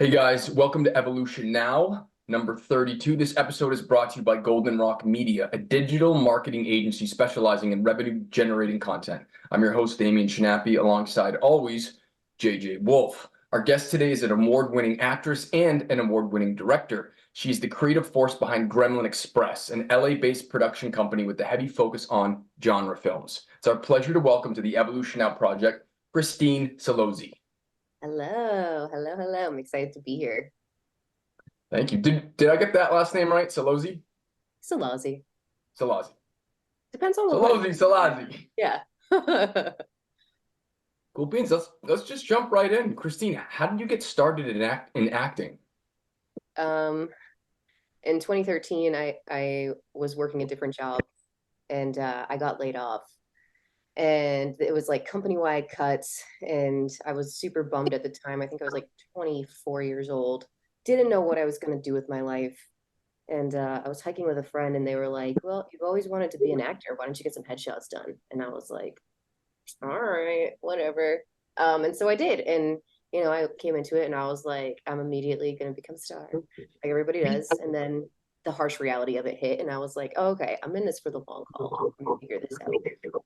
Hey guys, welcome to Evolution Now, number 32. This episode is brought to you by Golden Rock Media, a digital marketing agency specializing in revenue-generating content. I'm your host, Damien Chinappi, alongside always JJ Wolf. Our guest today is an award-winning actress and an award-winning director. She's the creative force behind Gremlin Express, an LA-based production company with a heavy focus on genre films. It's our pleasure to welcome to the Evolution Now project, Christine Celozzi. Hello, hello, hello. I'm excited to be here. Thank you. Did I get that last name right? Celozzi? Celozzi. Celozzi. Depends on what part. Celozzi, Celozzi. Yeah. Cool beans. Let's just jump right in. Christine, how did you get started in acting? Um, in 2013, I was working a different job and I got laid off. And it was like company-wide cuts, and I was super bummed at the time. I think I was like 24 years old. Didn't know what I was going to do with my life. And I was hiking with a friend, and they were like, "Well, you've always wanted to be an actor. Why don't you get some headshots done?" And I was like, "All right, whatever." And so I did, and I came into it, and I was like, "I'm immediately going to become a star, like everybody does." And then the harsh reality of it hit, and I was like, oh, "Okay, I'm in this for the long haul. I'm going to figure this out."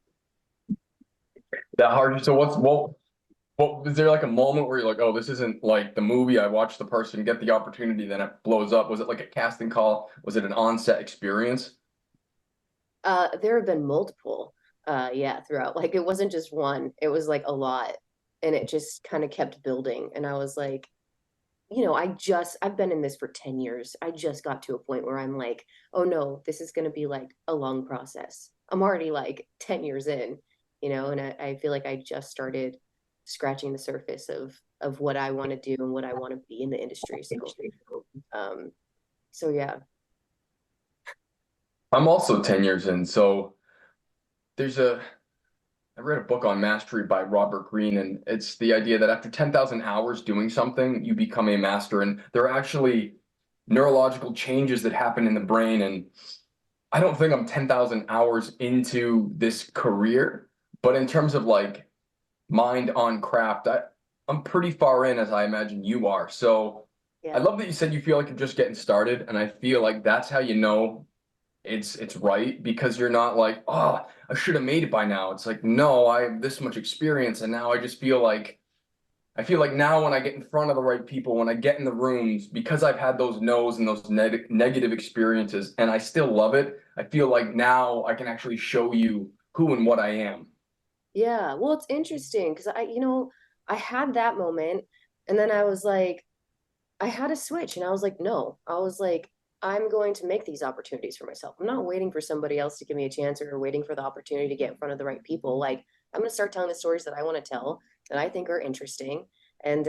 That hard. So what was there like a moment where you're like, oh, this isn't like the movie? I watched the person get the opportunity, then it blows up. Was it like a casting call? Was it an on-set experience? There have been multiple, yeah, throughout. Like it wasn't just one; it was like a lot, and it just kind of kept building. And I was like, I've been in this for 10 years. I just got to a point where I'm like, oh no, this is going to be like a long process. I'm already like 10 years in, and I feel like I just started scratching the surface of what I want to do and what I want to be in the industry. Um, so yeah. I'm also 10 years in. So there's I read a book on mastery by Robert Greene, and it's the idea that after 10,000 hours doing something, you become a master. And there are actually neurological changes that happen in the brain. And I don't think I'm 10,000 hours into this career, but in terms of like mind on craft, I'm pretty far in, as I imagine you are. So I Yeah. love that you said you feel like you're just getting started, and I feel like that's how you know it's right, because you're not like, oh, I should have made it by now. It's like, no, I have this much experience, and now I feel like now when I get in front of the right people, when I get in the rooms, because I've had those no's and those negative experiences, and I still love it, I feel like now I can actually show you who and what I am. Yeah. Well, it's interesting because I had that moment, and then I was like, I had a switch, and I was like, no, I was like, I'm going to make these opportunities for myself. I'm not waiting for somebody else to give me a chance or waiting for the opportunity to get in front of the right people. Like, I'm going to start telling the stories that I want to tell that I think are interesting. And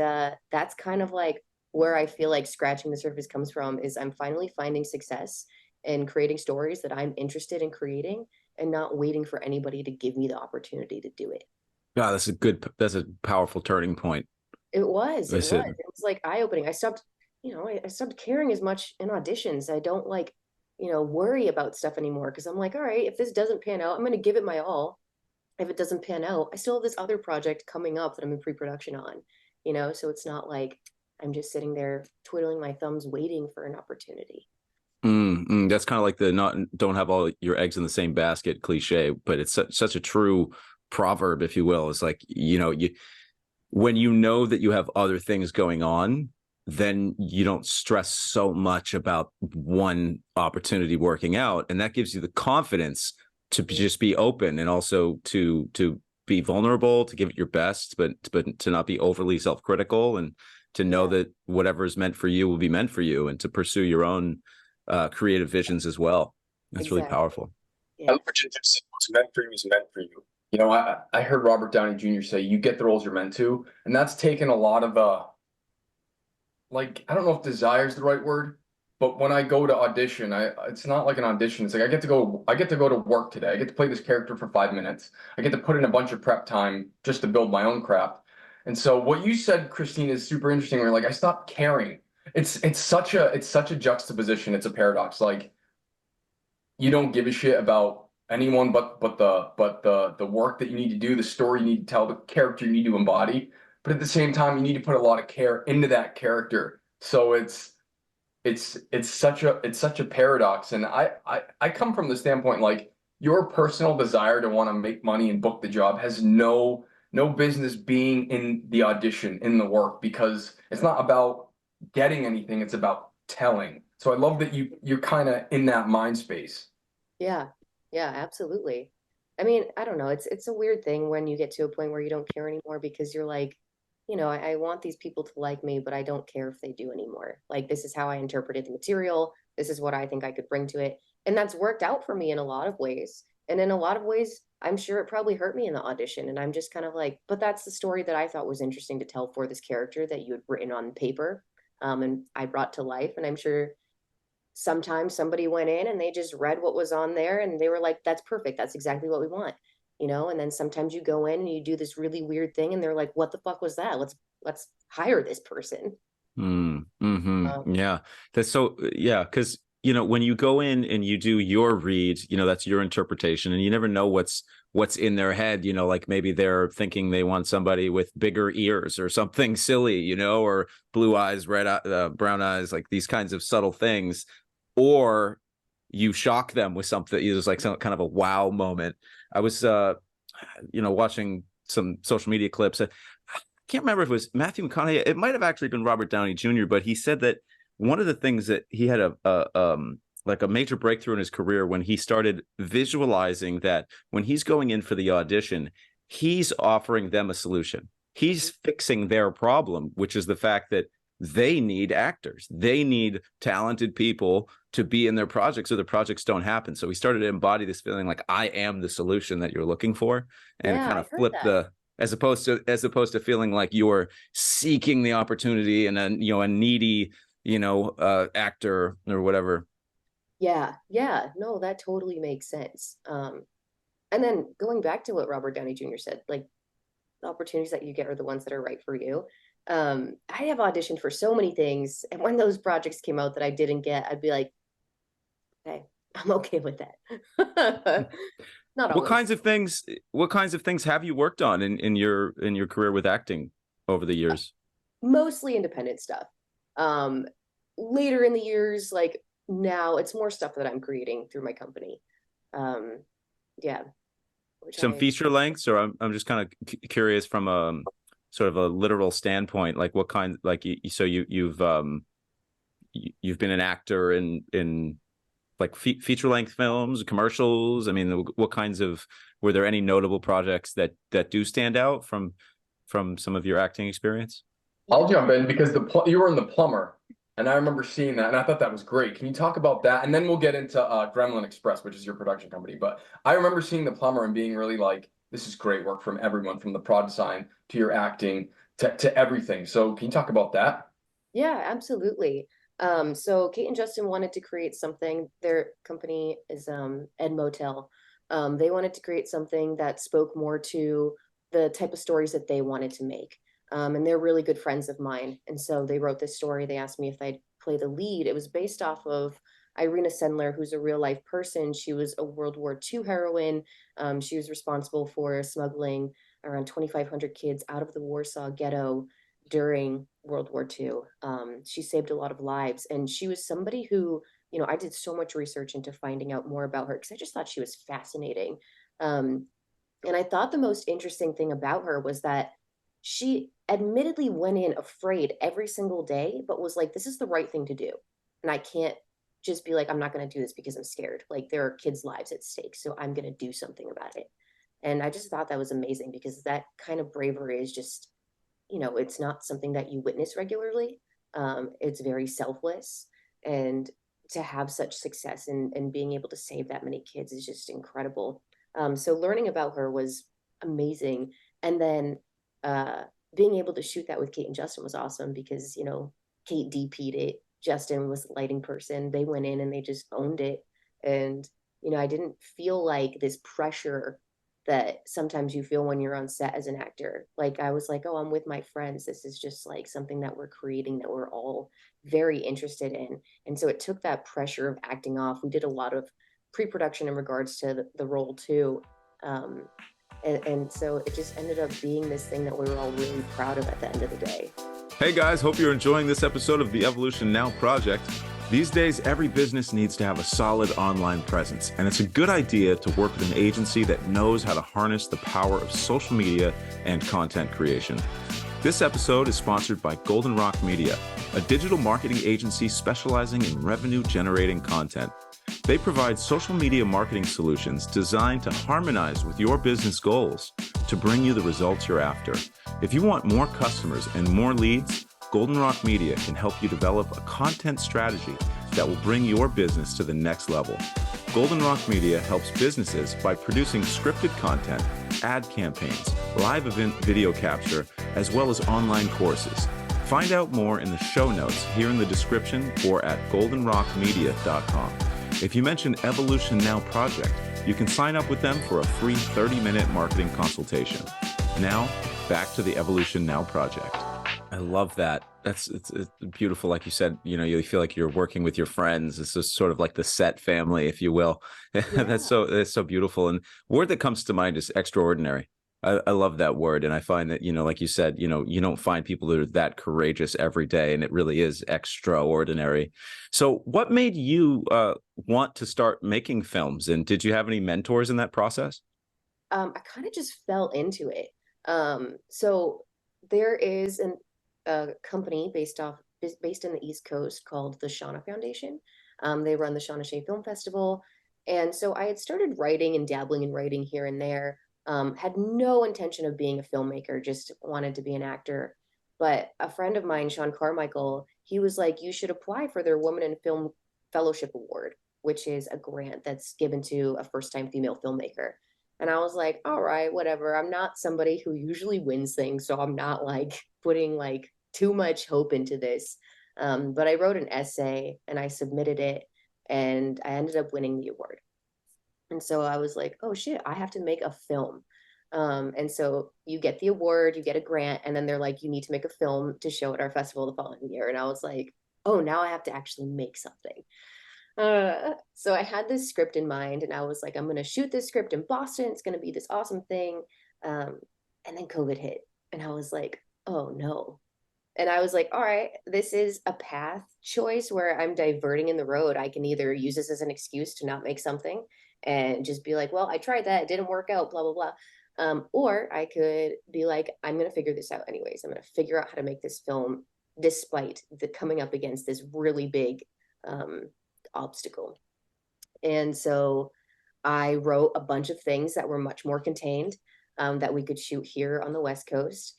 that's kind of like where I feel like scratching the surface comes from is I'm finally finding success in creating stories that I'm interested in creating and not waiting for anybody to give me the opportunity to do it. Yeah, that's a powerful turning point. It Is it? was. It was like eye-opening. I stopped caring as much in auditions. I don't like, worry about stuff anymore because I'm like, all right, if this doesn't pan out, I'm gonna give it my all. If it doesn't pan out, I still have this other project coming up that I'm in pre-production on, so it's not like I'm just sitting there twiddling my thumbs waiting for an opportunity. That's kind of like the not don't have all your eggs in the same basket cliche, but it's such a true proverb, if you will. It's like, when you know that you have other things going on, then you don't stress so much about one opportunity working out, and that gives you the confidence to just be open and also to be vulnerable, to give it your best, but to not be overly self-critical, and to know Yeah, that whatever is meant for you will be meant for you, and to pursue your own creative visions as well. That's really exactly. powerful. I Yeah. love what you just said. What's meant for you is meant for you. I heard Robert Downey Jr. say, you get the roles you're meant to. And that's taken a lot of like, I don't know if desire is the right word, but when I go to audition, it's not like an audition. It's like I get to go to work today. I get to play this character for 5 minutes. I get to put in a bunch of prep time just to build my own craft. And so what you said, Christine, is super interesting. Where like I stopped caring. It's such a juxtaposition. It's a paradox. Like you don't give a shit about anyone but the work that you need to do, the story you need to tell, the character you need to embody. but at the same time, you need to put a lot of care into that character. So it's such a paradox. And I come from the standpoint, like, your personal desire to want to make money and book the job has no business being in the audition, in the work, because it's not about getting anything, it's about telling. So I love that you're kind of in that mind space. Yeah, yeah, absolutely. I mean, I don't know. It's a weird thing when you get to a point where you don't care anymore because you're like, I want these people to like me, but I don't care if they do anymore. Like, this is how I interpreted the material. This is what I think I could bring to it. And that's worked out for me in a lot of ways. And in a lot of ways, I'm sure it probably hurt me in the audition. And I'm just kind of like, but that's the story that I thought was interesting to tell for this character that you had written on paper, and I brought to life. And I'm sure sometimes somebody went in and they just read what was on there and they were like, that's perfect, that's exactly what we want. And then sometimes you go in and you do this really weird thing and they're like, what the fuck was that? Let's hire this person. Yeah, that's so, yeah, because when you go in and you do your read, that's your interpretation, and you never know what's in their head. Like maybe they're thinking they want somebody with bigger ears or something silly, or blue eyes, brown eyes, like these kinds of subtle things, or you shock them with something. There's like some kind of a wow moment. I was watching some social media clips. I can't remember if it was Matthew McConaughey. It might have actually been Robert Downey Jr., but he said that one of the things that he had like a major breakthrough in his career when he started visualizing that when he's going in for the audition, he's offering them a solution. He's fixing their problem, which is the fact that they need actors. They need talented people to be in their projects, so the projects don't happen. So he started to embody this feeling like, I am the solution that you're looking for, and Yeah, kind I of heard flip that. as opposed to feeling like you're seeking the opportunity and a needy actor or whatever. Yeah, no, that totally makes sense. And then going back to what Robert Downey Jr. said, like, the opportunities that you get are the ones that are right for you. I have auditioned for so many things, and when those projects came out that I didn't get, I'd be like, okay, I'm okay with that. Not What always. kinds of things have you worked on in your career with acting over the years? Mostly independent stuff. Um, Later in the years, like now, it's more stuff that I'm creating through my company. Um, yeah, which Some I feature lengths, or I'm just kind of curious from a sort of a literal standpoint, like what kind, like you've been an actor in like feature length films, commercials. I mean, what kinds of, were there any notable projects that do stand out from some of your acting experience? I'll jump in because you were in The Plumber, and I remember seeing that, and I thought that was great. Can you talk about that? And then we'll get into Gremlin Express, which is your production company. But I remember seeing The Plumber and being really like, this is great work from everyone, from the prod design to your acting to everything. So can you talk about that? Yeah, absolutely. So Kate and Justin wanted to create something. Their company is Ed Motel. They wanted to create something that spoke more to the type of stories that they wanted to make. And they're really good friends of mine. And so they wrote this story. They asked me if I'd play the lead. It was based off of Irina Sendler, who's a real life person. She was a World War II heroine. She was responsible for smuggling around 2,500 kids out of the Warsaw Ghetto during World War II. She saved a lot of lives, and she was somebody who, I did so much research into finding out more about her because I just thought she was fascinating. Um, and I thought the most interesting thing about her was that she admittedly went in afraid every single day, but was like, this is the right thing to do. And I can't just be like, I'm not going to do this because I'm scared. Like, there are kids' lives at stake. So I'm going to do something about it. And I just thought that was amazing because that kind of bravery is just, it's not something that you witness regularly. It's very selfless. And to have such success and being able to save that many kids is just incredible. So learning about her was amazing. And then uh, being able to shoot that with Kate and Justin was awesome because, Kate DP'd it. Justin was the lighting person. They went in and they just owned it. And, I didn't feel like this pressure that sometimes you feel when you're on set as an actor. Like, I was like, oh, I'm with my friends. This is just like something that we're creating that we're all very interested in. And so it took that pressure of acting off. We did a lot of pre-production in regards to the role too. Um, And so it just ended up being this thing that we were all really proud of at the end of the day. Hey guys, hope you're enjoying this episode of the Evolution Now Project. These days, every business needs to have a solid online presence, and it's a good idea to work with an agency that knows how to harness the power of social media and content creation. This episode is sponsored by Golden Rock Media, a digital marketing agency specializing in revenue-generating content. They provide social media marketing solutions designed to harmonize with your business goals to bring you the results you're after. If you want more customers and more leads, Golden Rock Media can help you develop a content strategy that will bring your business to the next level. Golden Rock Media helps businesses by producing scripted content, ad campaigns, live event video capture, as well as online courses. Find out more in the show notes here in the description or at goldenrockmedia.com. If you mention Evolution Now Project, you can sign up with them for a free 30-minute marketing consultation. Now, back to the Evolution Now Project. I love that. It's beautiful. Like you said, you feel like you're working with your friends. It's just sort of like the set family, if you will. Yeah. That's so beautiful. And word that comes to mind is extraordinary. I love that word. And I find that, like you said, you don't find people that are that courageous every day. And it really is extraordinary. So what made you want to start making films? And did you have any mentors in that process? I kind of just fell into it. So there is a company based in the East Coast called the Shauna Foundation. They run the Shauna Shea Film Festival. And so I had started writing and dabbling in writing here and there. Had no intention of being a filmmaker, just wanted to be an actor. But a friend of mine, Sean Carmichael, he was like, you should apply for their Women in Film Fellowship Award, which is a grant that's given to a first-time female filmmaker. And I was like, all right, whatever. I'm not somebody who usually wins things, so I'm not like putting like too much hope into this. But I wrote an essay and I submitted it, and I ended up winning the award. And so I was like, oh shit, I have to make a film. And so you get the award, you get a grant, and then they're like, you need to make a film to show at our festival the following year. And I was like, oh, now I have to actually make something. So I had this script in mind, and I was like, I'm going to shoot this script in Boston. It's going to be this awesome thing. And then COVID hit, and I was like, oh no. And I was like, all right, this is a path choice where I'm diverting in the road. I can either use this as an excuse to not make something and just be like, well, I tried that, it didn't work out, blah, blah, blah. Or I could be like, I'm going to figure this out anyways. I'm going to figure out how to make this film despite the coming up against this really big obstacle. And so I wrote a bunch of things that were much more contained, that we could shoot here on the West Coast.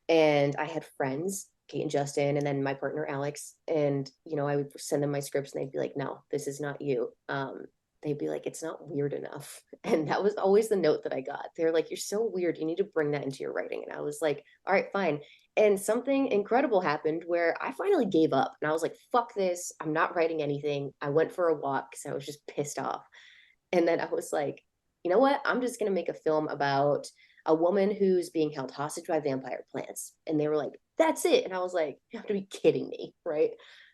And I had friends, Kate and Justin, and then my partner, Alex. And, I would send them my scripts and they'd be like, no, this is not you. They'd be like, it's not weird enough. And that was always the note that I got. They're like, you're so weird. You need to bring that into your writing. And I was like, all right, fine. And something incredible happened where I finally gave up. And I was like, fuck this. I'm not writing anything. I went for a walk because I was just pissed off. And then I was like, you know what? I'm just going to make a film about a woman who's being held hostage by vampire plants. And they were like, that's it. And I was like, you have to be kidding me, right?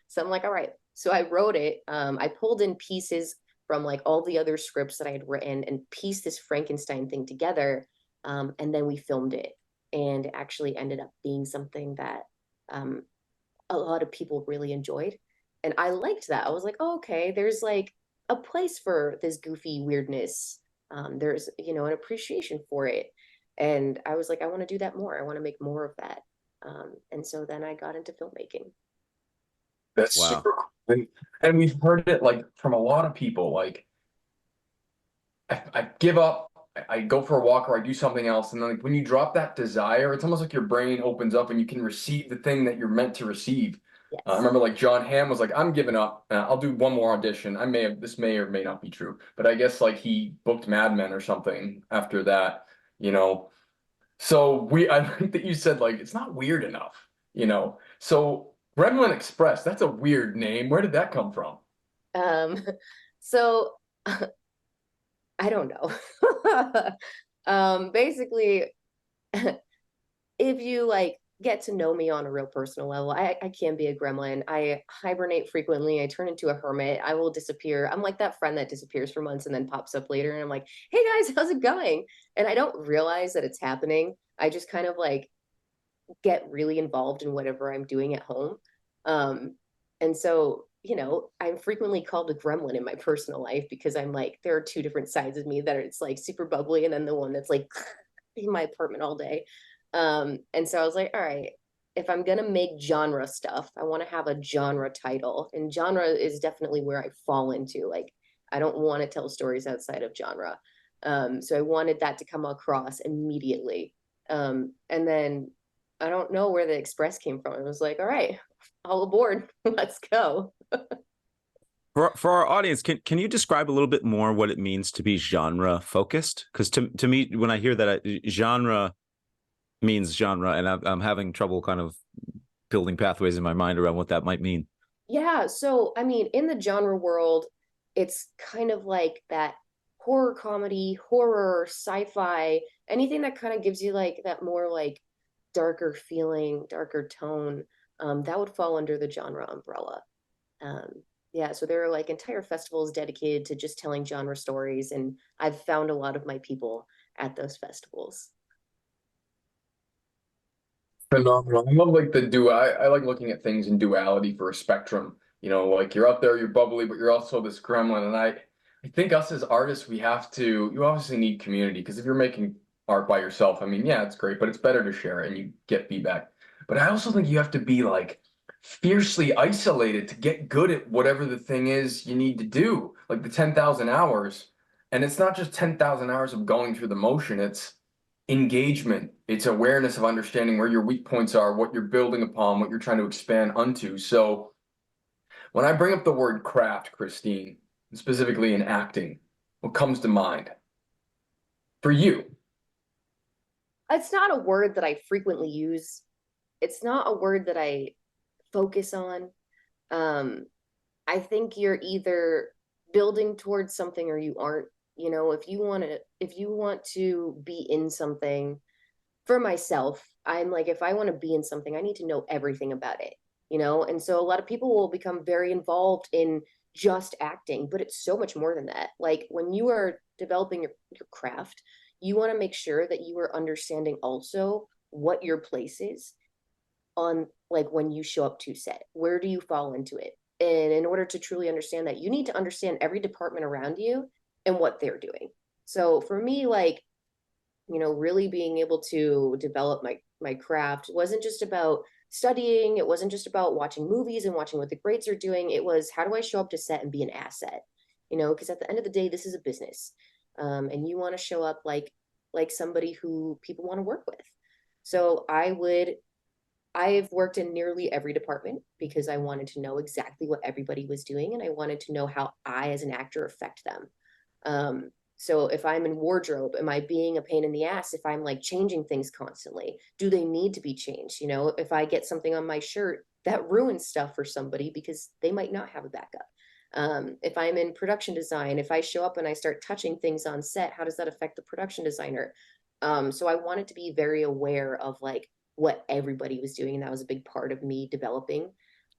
So I'm like, all right. So I wrote it. I pulled in pieces from like all the other scripts that I had written and pieced this Frankenstein thing together. And then we filmed it, and it actually ended up being something that a lot of people really enjoyed. And I liked that. I was like, oh, okay, there's like a place for this goofy weirdness. There's, an appreciation for it. And I was like, I want to do that more. I want to make more of that. And so then I got into filmmaking. That's Wow. super cool. And we've heard it like from a lot of people, like I give up, I go for a walk or I do something else. And then like when you drop that desire, it's almost like your brain opens up and you can receive the thing that you're meant to receive. Yes. I remember like John Hamm was like, I'm giving up. I'll do one more audition. This may or may not be true, but I guess like he booked Mad Men or something after that, So I think that you said like, it's not weird enough, So Gremlin Express, that's a weird name. Where did that come from? So I don't know. Basically, if you like get to know me on a real personal level, I can be a gremlin. I hibernate frequently. I turn into a hermit. I will disappear. I'm like that friend that disappears for months and then pops up later. And I'm like, hey guys, how's it going? And I don't realize that it's happening. I just kind of like get really involved in whatever I'm doing at home. And so, you know, I'm frequently called a gremlin in my personal life because I'm like, there are two different sides of me that are, it's like super bubbly, and then the one that's like in my apartment all day. And so I was like, all right, if I'm gonna make genre stuff, I want to have a genre title. And genre is definitely where I fall into. Like, I don't want to tell stories outside of genre. So I wanted that to come across immediately. And then I don't know where the express came from. It was like, all right, all aboard, let's go. For our audience, can you describe a little bit more what it means to be genre focused? Because to me, when I hear that, genre means genre, and I'm having trouble kind of building pathways in my mind around what that might mean. Yeah, so I mean, in the genre world, it's kind of like that horror comedy, horror, sci-fi, anything that kind of gives you like that more like darker feeling, darker tone, that would fall under the genre umbrella. Um, yeah, so there are like entire festivals dedicated to just telling genre stories, and I've found a lot of my people at those festivals. Phenomenal. I love like the I like looking at things in duality for a spectrum. You know, like you're up there, you're bubbly, but you're also this gremlin. And I think us as artists, you obviously need community, because if you're making art by yourself, I mean, yeah, it's great, but it's better to share it and you get feedback. But I also think you have to be like fiercely isolated to get good at whatever the thing is you need to do, like the 10,000 hours. And it's not just 10,000 hours of going through the motion, it's engagement, it's awareness of understanding where your weak points are, what you're building upon, what you're trying to expand onto. So when I bring up the word craft, Christine, specifically in acting, what comes to mind for you? It's not a word that I frequently use. It's not a word that I focus on. Um, I think you're either building towards something or you aren't. You know, if you want to be in something, for myself, I'm like, if I want to be in something, I need to know everything about it, you know? And so a lot of people will become very involved in just acting, but it's so much more than that. Like when you are developing your craft, you want to make sure that you are understanding also what your place is on, like when you show up to set, where do you fall into it? And in order to truly understand that, you need to understand every department around you and what they're doing. So for me, like, you know, really being able to develop my craft wasn't just about studying. It wasn't just about watching movies and watching what the greats are doing. It was, how do I show up to set and be an asset? You know, because at the end of the day, this is a business, and you want to show up like somebody who people want to work with. So I've worked in nearly every department because I wanted to know exactly what everybody was doing, and I wanted to know how I, as an actor, affect them. So if I'm in wardrobe, am I being a pain in the ass if I'm like changing things constantly? Do they need to be changed? You know, if I get something on my shirt, that ruins stuff for somebody because they might not have a backup. If I'm in production design, if I show up and I start touching things on set, how does that affect the production designer? So I wanted to be very aware of like what everybody was doing. And that was a big part of me developing,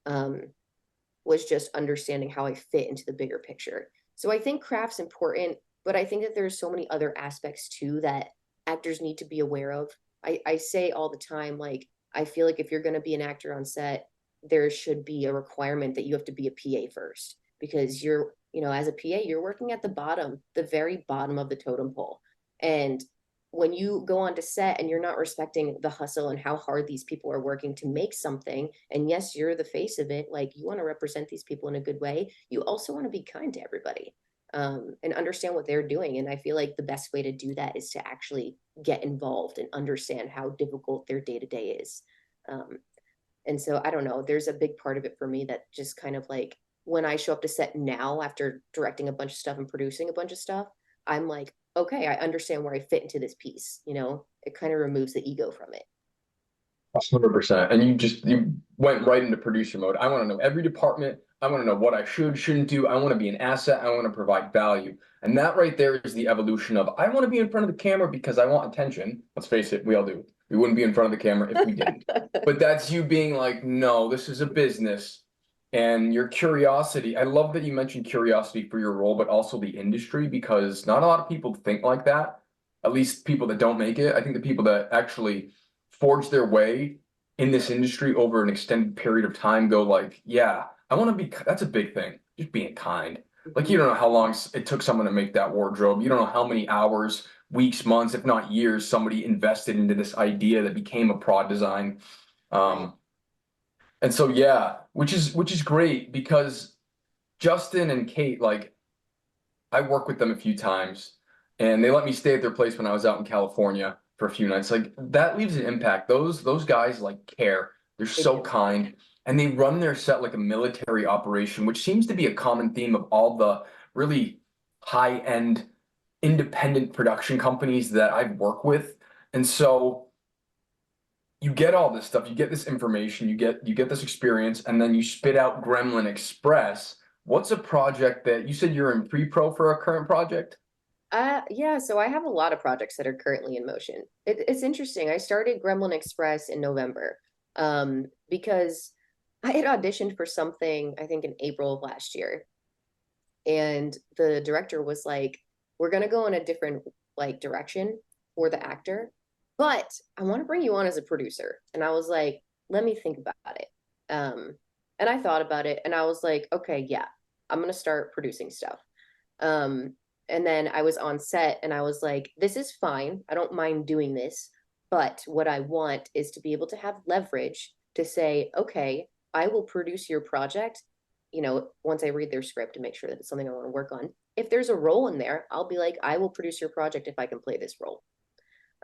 was just understanding how I fit into the bigger picture. So I think craft's important, but I think that there's so many other aspects too that actors need to be aware of. I say all the time, like, I feel like if you're going to be an actor on set, there should be a requirement that you have to be a PA first, because you're, you know, as a PA, you're working at the bottom, the very bottom of the totem pole. And when you go on to set and you're not respecting the hustle and how hard these people are working to make something, and yes, you're the face of it, like you want to represent these people in a good way, you also want to be kind to everybody, and understand what they're doing. And I feel like the best way to do that is to actually get involved and understand how difficult their day to day is. And so I don't know, there's a big part of it for me that just kind of like, when I show up to set now after directing a bunch of stuff and producing a bunch of stuff, I'm like, okay, I understand where I fit into this piece. You know, it kind of removes the ego from it. 100%. And you went right into producer mode. I want to know every department. I want to know what I shouldn't do. I want to be an asset. I want to provide value. And that right there is the evolution of, I want to be in front of the camera because I want attention. Let's face it, we all do. We wouldn't be in front of the camera if we didn't. But that's you being like, no, this is a business. And your curiosity, I love that you mentioned curiosity for your role, but also the industry, because not a lot of people think like that. At least people that don't make it. I think the people that actually forge their way in this industry over an extended period of time go like, yeah, I want to be, that's a big thing. Just being kind. Like, you don't know how long it took someone to make that wardrobe. You don't know how many hours, weeks, months, if not years, somebody invested into this idea that became a prod design. And so, yeah, which is great because Justin and Kate, like, I worked with them a few times and they let me stay at their place when I was out in California for a few nights. Like, that leaves an impact. Those guys like care. They're so kind and they run their set like a military operation, which seems to be a common theme of all the really high-end independent production companies that I've worked with. And so you get all this stuff, you get this information, you get this experience, and then you spit out Gremlin Express. What's a project that you said you're in pre-pro for a current project? Yeah, so I have a lot of projects that are currently in motion. It's interesting. I started Gremlin Express in November, because I had auditioned for something, I think in April of last year. And the director was like, we're gonna go in a different like direction for the actor, but I want to bring you on as a producer. And I was like, let me think about it. And I thought about it and I was like, okay, yeah, I'm gonna start producing stuff. Um, and then I was on set and I was like, this is fine. I don't mind doing this. But what I want is to be able to have leverage to say, okay, I will produce your project, once I read their script to make sure that it's something I want to work on. If there's a role in there, I'll be like, I will produce your project if I can play this role.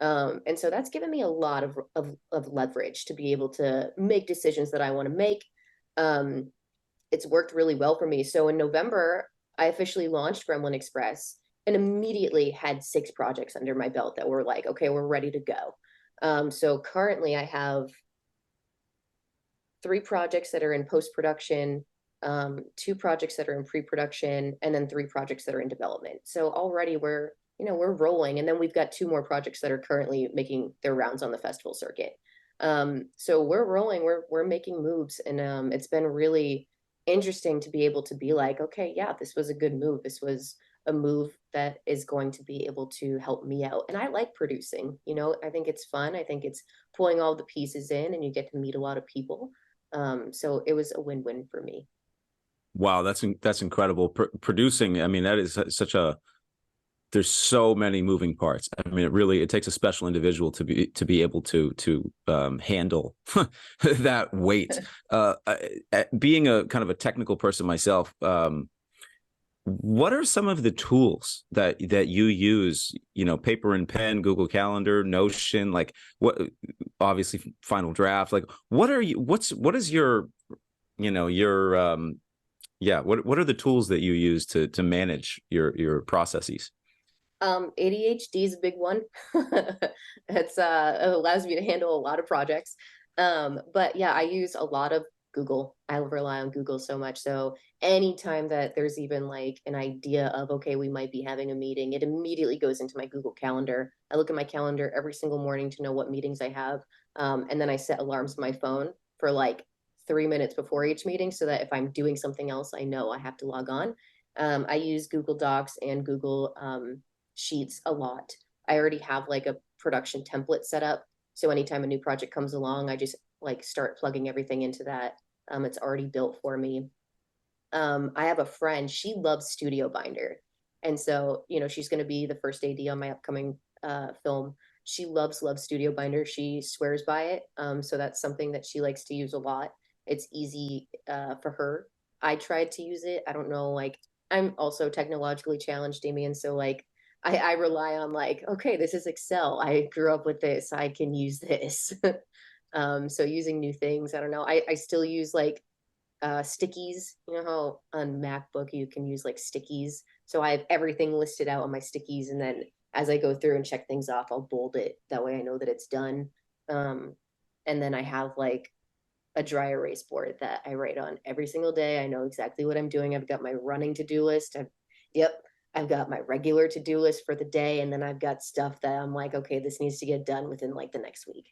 And so that's given me a lot of leverage to be able to make decisions that I want to make. It's worked really well for me. So in November, I officially launched Gremlin Express and immediately had 6 projects under my belt that were like, okay, we're ready to go. So currently I have 3 projects that are in post-production, 2 projects that are in pre-production, and then 3 projects that are in development. So already we're rolling, and then we've got 2 more projects that are currently making their rounds on the festival circuit. So we're rolling, we're making moves, and it's been really interesting to be able to be like, okay, yeah, this was a good move. This was a move that is going to be able to help me out. And I like producing, I think it's fun. I think it's pulling all the pieces in and you get to meet a lot of people. So it was a win-win for me. Wow, that's incredible. Producing, I mean, that is such a, there's so many moving parts. I mean, it takes a special individual to be able to handle that weight. Being a kind of a technical person myself, what are some of the tools that you use? Paper and pen, Google Calendar, Notion, like what? Obviously, Final Draft. Like, what is your, yeah, what are the tools that you use to manage your processes? ADHD is a big one. It allows me to handle a lot of projects. But yeah, I use a lot of Google. I rely on Google so much. So anytime that there's even like an idea of, okay, we might be having a meeting, it immediately goes into my Google Calendar. I look at my calendar every single morning to know what meetings I have. And then I set alarms on my phone for like 3 minutes before each meeting so that if I'm doing something else, I know I have to log on. I use Google Docs and Google Sheets a lot. I already have like a production template set up. So anytime a new project comes along, I just like start plugging everything into that. It's already built for me. I have a friend, she loves Studio Binder. And so, she's going to be the first AD on my upcoming film. She loves Studio Binder. She swears by it. So that's something that she likes to use a lot. It's easy for her. I tried to use it. I don't know, like, I'm also technologically challenged, Damien. So like, I rely on like, okay, this is Excel. I grew up with this. I can use this. So using new things, I don't know. I still use like stickies. You know how on MacBook you can use like stickies. So I have everything listed out on my stickies, and then as I go through and check things off, I'll bold it. That way I know that it's done. And then I have like a dry erase board that I write on every single day. I know exactly what I'm doing. I've got my running to-do list. Yep. I've got my regular to-do list for the day, and then I've got stuff that I'm like, okay, this needs to get done within like the next week.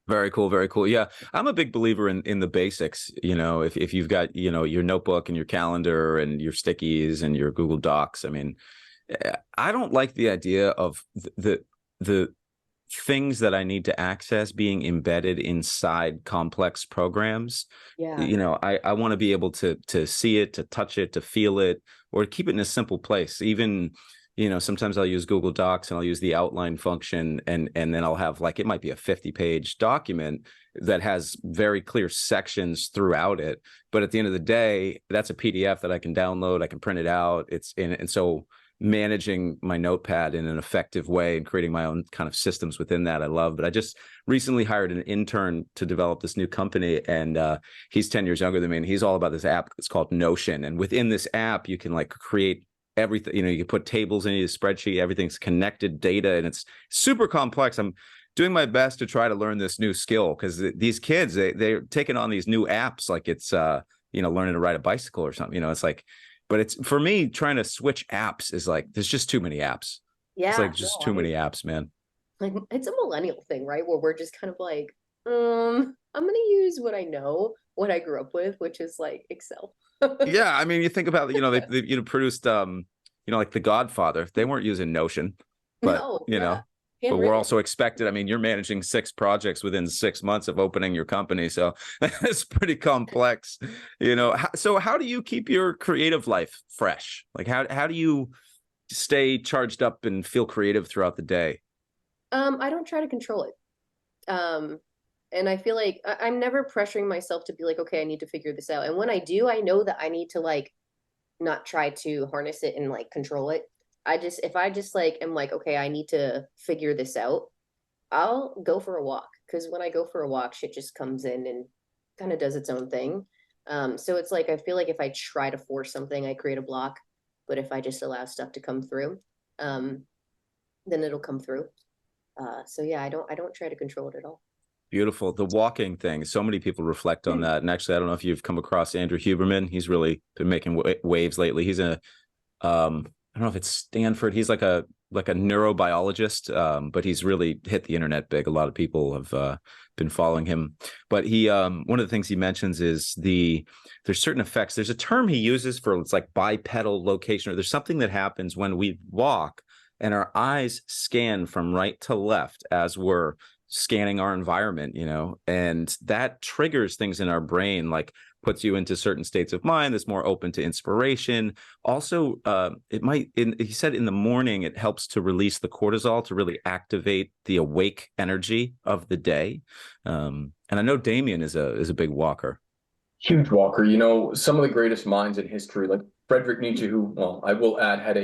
Very cool, very cool. Yeah, I'm a big believer in the basics. You know, if you've got, you know, your notebook and your calendar and your stickies and your Google Docs, I mean, I don't like the idea of the things that I need to access being embedded inside complex programs. Yeah. You know, I want to be able to see it, to touch it, to feel it, or keep it in a simple place. Even, you know, sometimes I'll use Google Docs and I'll use the outline function, and then I'll have, like, it might be a 50-page document that has very clear sections throughout it. But at the end of the day, that's a PDF that I can download, I can print it out. It's in, and so managing my notepad in an effective way and creating my own kind of systems within that, I love. But I just recently hired an intern to develop this new company, and he's 10 years younger than me, and he's all about this app. It's called Notion. And within this app, you can like create everything. You know, you can put tables in your spreadsheet, everything's connected data, and it's super complex. I'm doing my best to try to learn this new skill, because these kids, they're taking on these new apps like it's you know, learning to ride a bicycle or something. You know, it's like, but it's, for me, trying to switch apps is like, there's just too many apps. Yeah. It's like just too many apps, man. Like, it's a millennial thing, right? Where we're just kind of like, I'm gonna use what I know, what I grew up with, which is like Excel. Yeah, I mean, you think about, you know, they you know, produced you know, like The Godfather. They weren't using Notion, but No, you yeah. know, but we're Handwritten. also expected. I mean, you're managing 6 projects within 6 months of opening your company, so it's pretty complex, you know. So how do you keep your creative life fresh? Like, how do you stay charged up and feel creative throughout the day? I don't try to control it. And I feel like I'm never pressuring myself to be like, okay, I need to figure this out. And when I do, I know that I need to like not try to harness it and like control it. If I just like am like, okay, I need to figure this out, I'll go for a walk. Because when I go for a walk, shit just comes in and kind of does its own thing. So it's like, I feel like if I try to force something, I create a block. But if I just allow stuff to come through, then it'll come through. So yeah, I don't try to control it at all. Beautiful. The walking thing. So many people reflect on that. And actually, I don't know if you've come across Andrew Huberman. He's really been making waves lately. He's a, I don't know if it's Stanford. He's like a neurobiologist, but he's really hit the internet big. A lot of people have been following him. But he, one of the things he mentions is there's certain effects. There's a term he uses for, it's like bipedal location, or there's something that happens when we walk and our eyes scan from right to left as we're scanning our environment, you know, and that triggers things in our brain, like puts you into certain states of mind that's more open to inspiration. Also, it might, he said in the morning, it helps to release the cortisol to really activate the awake energy of the day. And I know Damien is a big walker. Huge walker. You know, some of the greatest minds in history, like Friedrich Nietzsche, who, well, I will add, had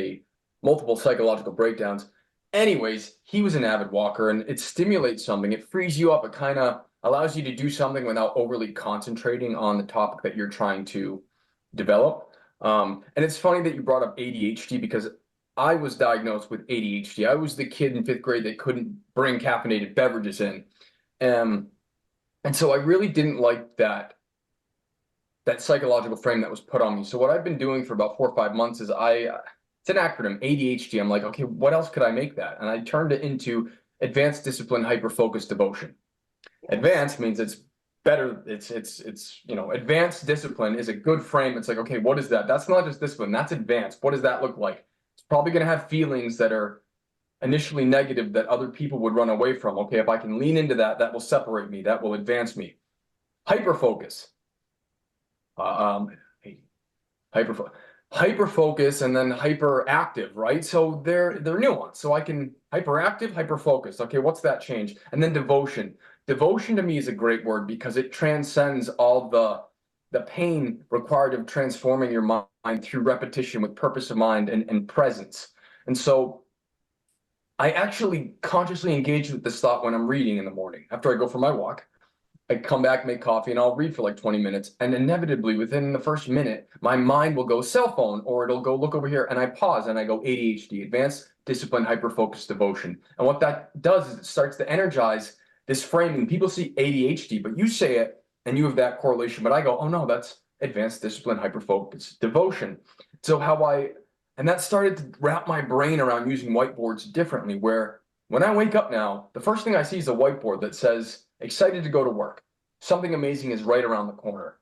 multiple psychological breakdowns. Anyways, he was an avid walker, and it stimulates something. It frees you up. It kind of allows you to do something without overly concentrating on the topic that you're trying to develop. And it's funny that you brought up ADHD, because I was diagnosed with ADHD. I was the kid in 5th grade that couldn't bring caffeinated beverages in. And so I really didn't like that psychological frame that was put on me. So what I've been doing for about 4 or 5 months is it's an acronym, ADHD. I'm like, okay, what else could I make that? And I turned it into Advanced Discipline Hyper-Focused Devotion. Advanced means it's better. It's you know, advanced discipline is a good frame. It's like, okay, what is that? That's not just discipline, that's advanced. What does that look like? It's probably going to have feelings that are initially negative that other people would run away from. Okay, if I can lean into that, that will separate me, that will advance me. Hyper-focus. Hyper-focus and then hyperactive, right? So they're nuanced. So I can hyperactive, hyper-focused. Okay, what's that change? And then devotion. Devotion to me is a great word because it transcends all the pain required of transforming your mind through repetition with purpose of mind and presence. And so I actually consciously engage with this thought when I'm reading in the morning. After I go for my walk, I come back, make coffee, and I'll read for like 20 minutes. And inevitably, within the first minute, my mind will go cell phone, or it'll go look over here. And I pause and I go ADHD, Advanced Discipline Hyper-Focused Devotion. And what that does is it starts to energize this framing. People see ADHD, but you say it and you have that correlation. But I go, oh no, that's Advanced Discipline Hyper-Focused Devotion. So how I And that started to wrap my brain around using whiteboards differently, where when I wake up now, the first thing I see is a whiteboard that says, excited to go to work. Something amazing is right around the corner.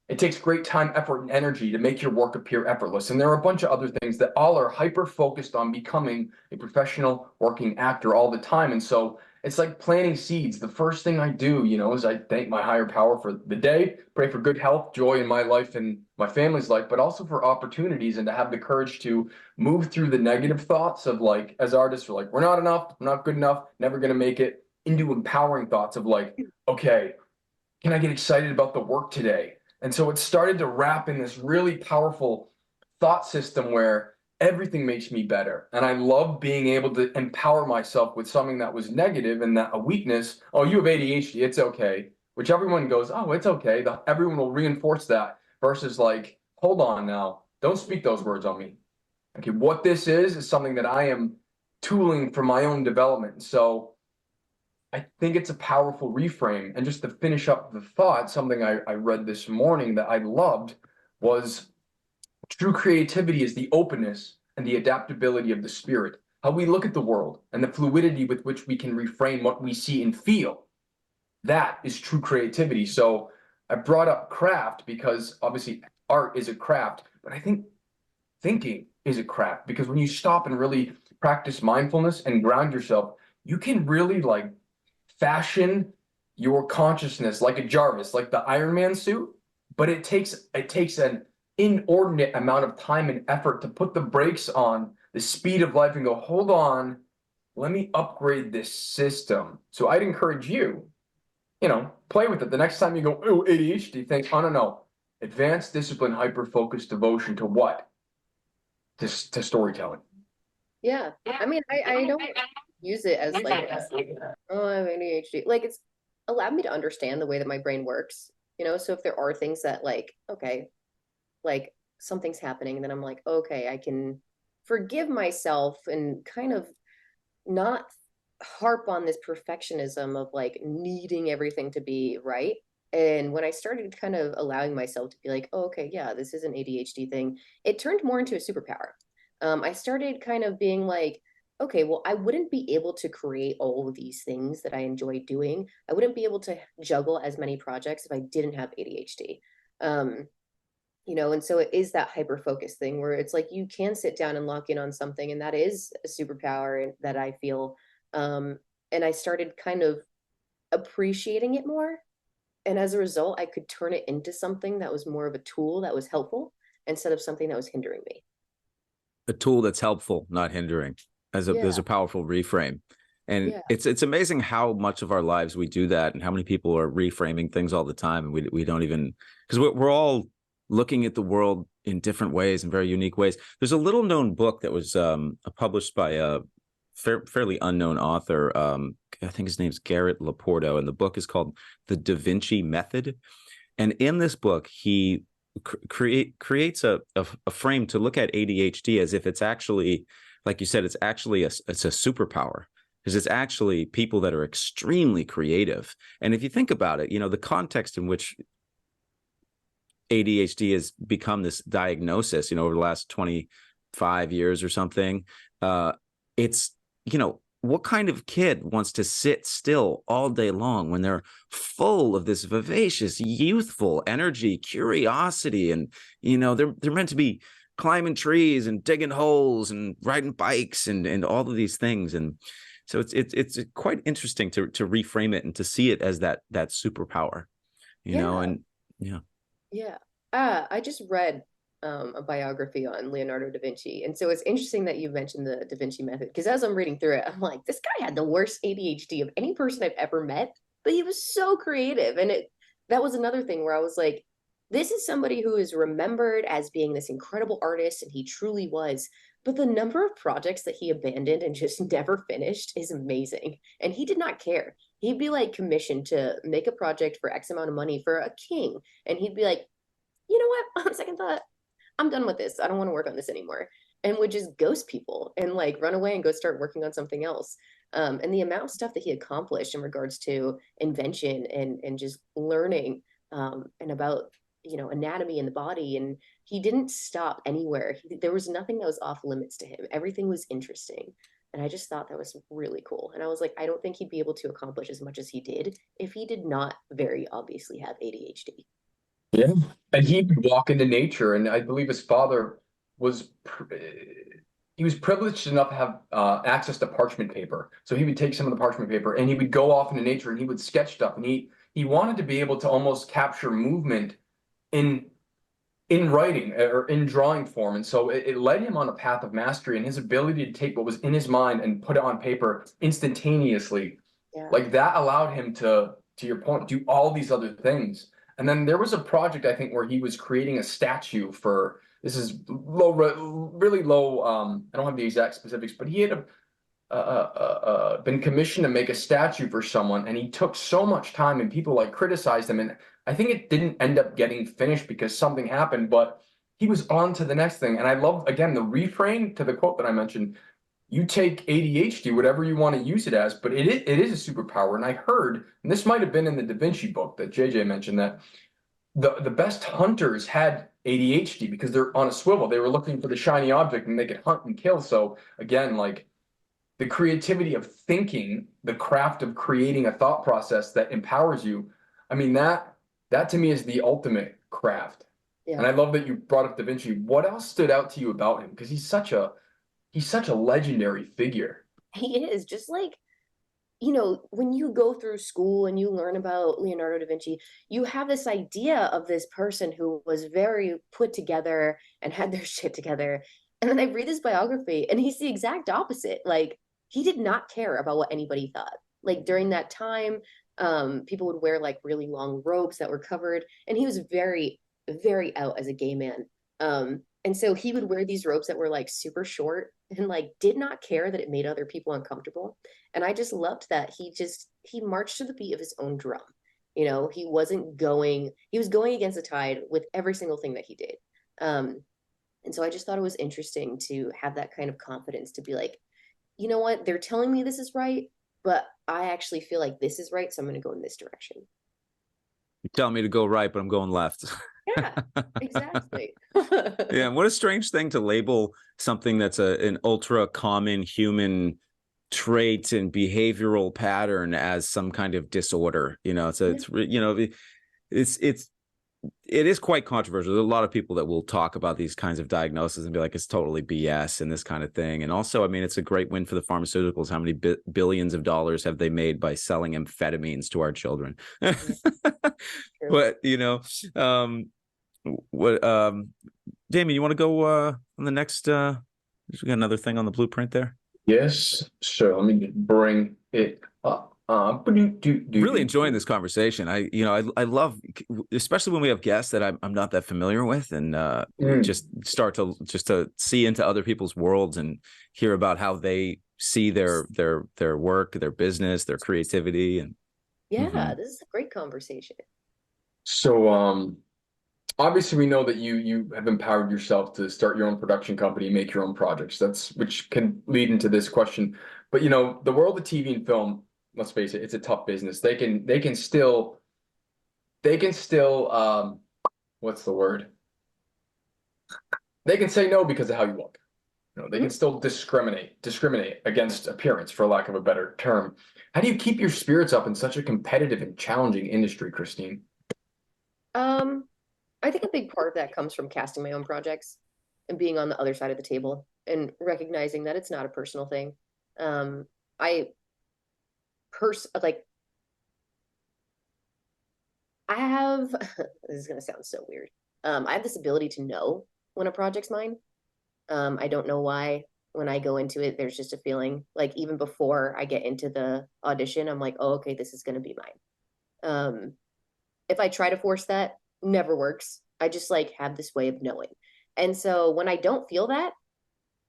It takes great time, effort, and energy to make your work appear effortless. And there are a bunch of other things that all are hyper-focused on becoming a professional working actor all the time. And so it's like planting seeds. The first thing I do, is I thank my higher power for the day, pray for good health, joy in my life and my family's life, but also for opportunities and to have the courage to move through the negative thoughts of like, as artists, we're like, we're not enough, we're not good enough, never going to make it, into empowering thoughts of like, okay, can I get excited about the work today? And so it started to wrap in this really powerful thought system where everything makes me better. And I love being able to empower myself with something that was negative and that a weakness. Oh, you have ADHD, it's okay. Which everyone goes, oh, it's okay. Everyone will reinforce that versus like, hold on now, don't speak those words on me. Okay, what this is something that I am tooling for my own development. So I think it's a powerful reframe. And just to finish up the thought, something I read this morning that I loved was true creativity is the openness and the adaptability of the spirit, how we look at the world and the fluidity with which we can reframe what we see and feel. That is true creativity. So I brought up craft because obviously art is a craft, but I think thinking is a craft because when you stop and really practice mindfulness and ground yourself, you can really like fashion your consciousness like a Jarvis, like the Iron Man suit, but it takes an inordinate amount of time and effort to put the brakes on the speed of life and go, hold on, let me upgrade this system. So I'd encourage you, play with it. The next time you go, oh, ADHD, think, oh, no. Advanced discipline, hyper-focused devotion to what? To storytelling. Yeah. I mean, I don't use it as like, oh, I have ADHD. Like it's allowed me to understand the way that my brain works, So if there are things that like, okay, like something's happening, and then I'm like, okay, I can forgive myself and kind of not harp on this perfectionism of like needing everything to be right. And when I started kind of allowing myself to be like, oh, okay, yeah, this is an ADHD thing, it turned more into a superpower. I started kind of being like, okay, well, I wouldn't be able to create all of these things that I enjoy doing. I wouldn't be able to juggle as many projects if I didn't have ADHD. And so it is that hyper focus thing where it's like you can sit down and lock in on something, and that is a superpower that I feel. And I started kind of appreciating it more. And as a result, I could turn it into something that was more of a tool that was helpful instead of something that was hindering me. A tool that's helpful, not hindering, as a powerful reframe. And it's amazing how much of our lives we do that, and how many people are reframing things all the time, and we don't even, because we're all looking at the world in different ways, in very unique ways. There's a little known book that was published by a fairly unknown author. I think his name's Garrett Laporto, and the book is called The Da Vinci Method. And in this book, he creates a frame to look at ADHD as if it's actually, like you said, it's a superpower, because it's actually people that are extremely creative. And if you think about it, the context in which ADHD has become this diagnosis, over the last 25 years or something, it's, what kind of kid wants to sit still all day long when they're full of this vivacious, youthful energy, curiosity, and they're meant to be climbing trees and digging holes and riding bikes and all of these things. And so it's quite interesting to reframe it and to see it as that superpower, and I just read a biography on Leonardo da Vinci. And so it's interesting that you mentioned the Da Vinci Method, because as I'm reading through it, I'm like, this guy had the worst ADHD of any person I've ever met, but he was so creative. And that was another thing where I was like, this is somebody who is remembered as being this incredible artist, and he truly was. But the number of projects that he abandoned and just never finished is amazing. And he did not care. He'd be like commissioned to make a project for X amount of money for a king. And he'd be like, you know what, on second thought, I'm done with this. I don't want to work on this anymore. And would just ghost people and like run away and go start working on something else. And the amount of stuff that he accomplished in regards to invention and just learning and about anatomy in the body, and he didn't stop anywhere. There was nothing that was off limits to him. Everything was interesting. And I just thought that was really cool. And I was like, I don't think he'd be able to accomplish as much as he did if he did not very obviously have ADHD. Yeah. And he would walk into nature, and I believe his father was he was privileged enough to have access to parchment paper. So he would take some of the parchment paper and he would go off into nature and he would sketch stuff. And he wanted to be able to almost capture movement in writing or in drawing form. And so it led him on a path of mastery, and his ability to take what was in his mind and put it on paper instantaneously. Yeah. Like that allowed him to your point, do all these other things. And then there was a project, I think, where he was creating a statue for, this is low, really low. I don't have the exact specifics, but he had been commissioned to make a statue for someone, and he took so much time, and people like criticized him, and I think it didn't end up getting finished because something happened, but he was on to the next thing. And I love, again, the reframe to the quote that I mentioned. You take ADHD, whatever you want to use it as, but it is a superpower. And I heard, and this might have been in the Da Vinci book that JJ mentioned, that the best hunters had ADHD because they're on a swivel. They were looking for the shiny object and they could hunt and kill. So again, like the creativity of thinking, the craft of creating a thought process that empowers you. I mean, that to me is the ultimate craft. Yeah. And I love that you brought up Da Vinci. What else stood out to you about him? Because he's such a legendary figure. He is, just like, when you go through school and you learn about Leonardo da Vinci, you have this idea of this person who was very put together and had their shit together. And then I read his biography and he's the exact opposite. Like, he did not care about what anybody thought. Like, during that time, people would wear like really long robes that were covered, and he was very, very out as a gay man. And so he would wear these robes that were like super short and like did not care that it made other people uncomfortable. And I just loved that he marched to the beat of his own drum. He was going against the tide with every single thing that he did. And so I just thought it was interesting to have that kind of confidence to be like, you know what, they're telling me this is right, but I actually feel like this is right, so I'm going to go in this direction. You're telling me to go right, but I'm going left. Yeah, exactly. Yeah, what a strange thing to label something that's an ultra common human trait and behavioral pattern as some kind of disorder. It is quite controversial. There's a lot of people that will talk about these kinds of diagnoses and be like, it's totally BS and this kind of thing. And also, I mean, it's a great win for the pharmaceuticals. How many billions of dollars have they made by selling amphetamines to our children? But Damien, you want to go on the next? We got another thing on the blueprint there. Yes, so let me bring it up. Really enjoying this conversation. I love, especially when we have guests that I'm not that familiar with, and just to see into other people's worlds and hear about how they see their work, their business, their creativity, and This is a great conversation. So obviously we know that you have empowered yourself to start your own production company, make your own projects. Which can lead into this question. But the world of TV and film, let's face it, it's a tough business. They can still what's the word? They can say no because of how you look. They can still discriminate against appearance, for lack of a better term. How do you keep your spirits up in such a competitive and challenging industry, Christine? I think a big part of that comes from casting my own projects and being on the other side of the table and recognizing that it's not a personal thing. I have this is gonna sound so weird. I have this ability to know when a project's mine. I don't know why. When I go into it, there's just a feeling, like even before I get into the audition, I'm like, oh, okay, this is gonna be mine. If I try to force that, never works. I just like have this way of knowing. And so when I don't feel that,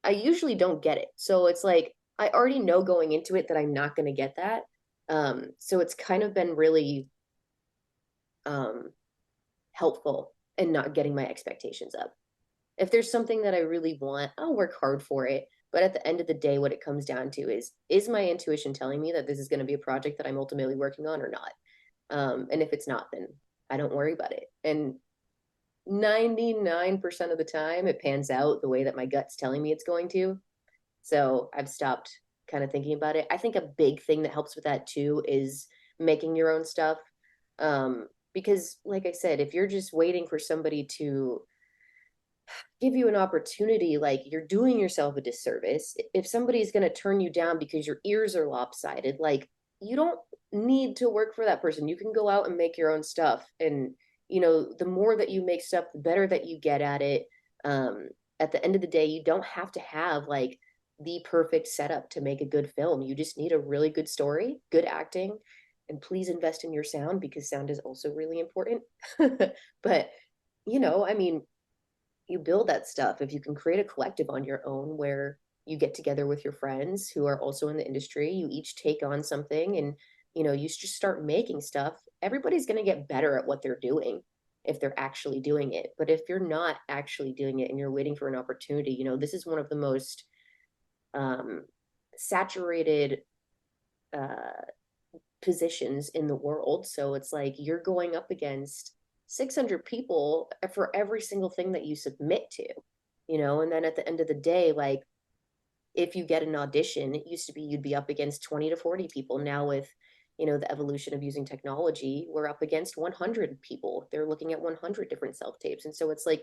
I usually don't get it. So it's like I already know going into it that I'm not going to get that. So it's kind of been really helpful in not getting my expectations up. If there's something that I really want, I'll work hard for it. But at the end of the day, what it comes down to is my intuition telling me that this is going to be a project that I'm ultimately working on or not? And if it's not, then I don't worry about it. And 99% of the time it pans out the way that my gut's telling me it's going to. So I've stopped kind of thinking about it. I think a big thing that helps with that too is making your own stuff. Because like I said, if you're just waiting for somebody to give you an opportunity, like you're doing yourself a disservice. If somebody's going to turn you down because your ears are lopsided, like you don't need to work for that person. You can go out and make your own stuff. And, you know, the more that you make stuff, the better that you get at it. At the end of the day, you don't have to have like the perfect setup to make a good film. You just need a really good story, good acting, and please invest in your sound because sound is also really important. But, you know, I mean, you build that stuff if you can create a collective on your own where you get together with your friends who are also in the industry, you each take on something, and you know, you just start making stuff. Everybody's going to get better at what they're doing if they're actually doing it. But if you're not actually doing it and you're waiting for an opportunity, you know, this is one of the most saturated positions in the world. So it's like you're going up against 600 people for every single thing that you submit to, you know. And then at the end of the day, like if you get an audition, it used to be you'd be up against 20 to 40 people. Now with, you know, the evolution of using technology, we're up against 100 people. They're looking at 100 different self-tapes. And so it's like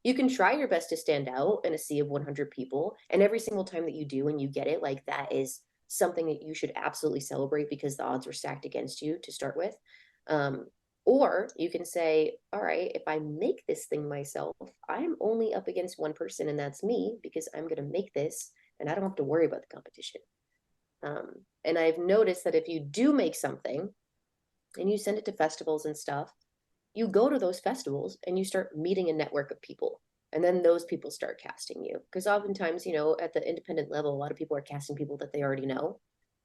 you can try your best to stand out in a sea of 100 people, and every single time that you do and you get it, like that is something that you should absolutely celebrate because the odds were stacked against you to start with. Or you can say, all right, if I make this thing myself, I'm only up against one person, and that's me, because I'm going to make this and I don't have to worry about the competition. And I've noticed that if you do make something and you send it to festivals and stuff, you go to those festivals and you start meeting a network of people. And then those people start casting you. Because oftentimes, you know, at the independent level, a lot of people are casting people that they already know.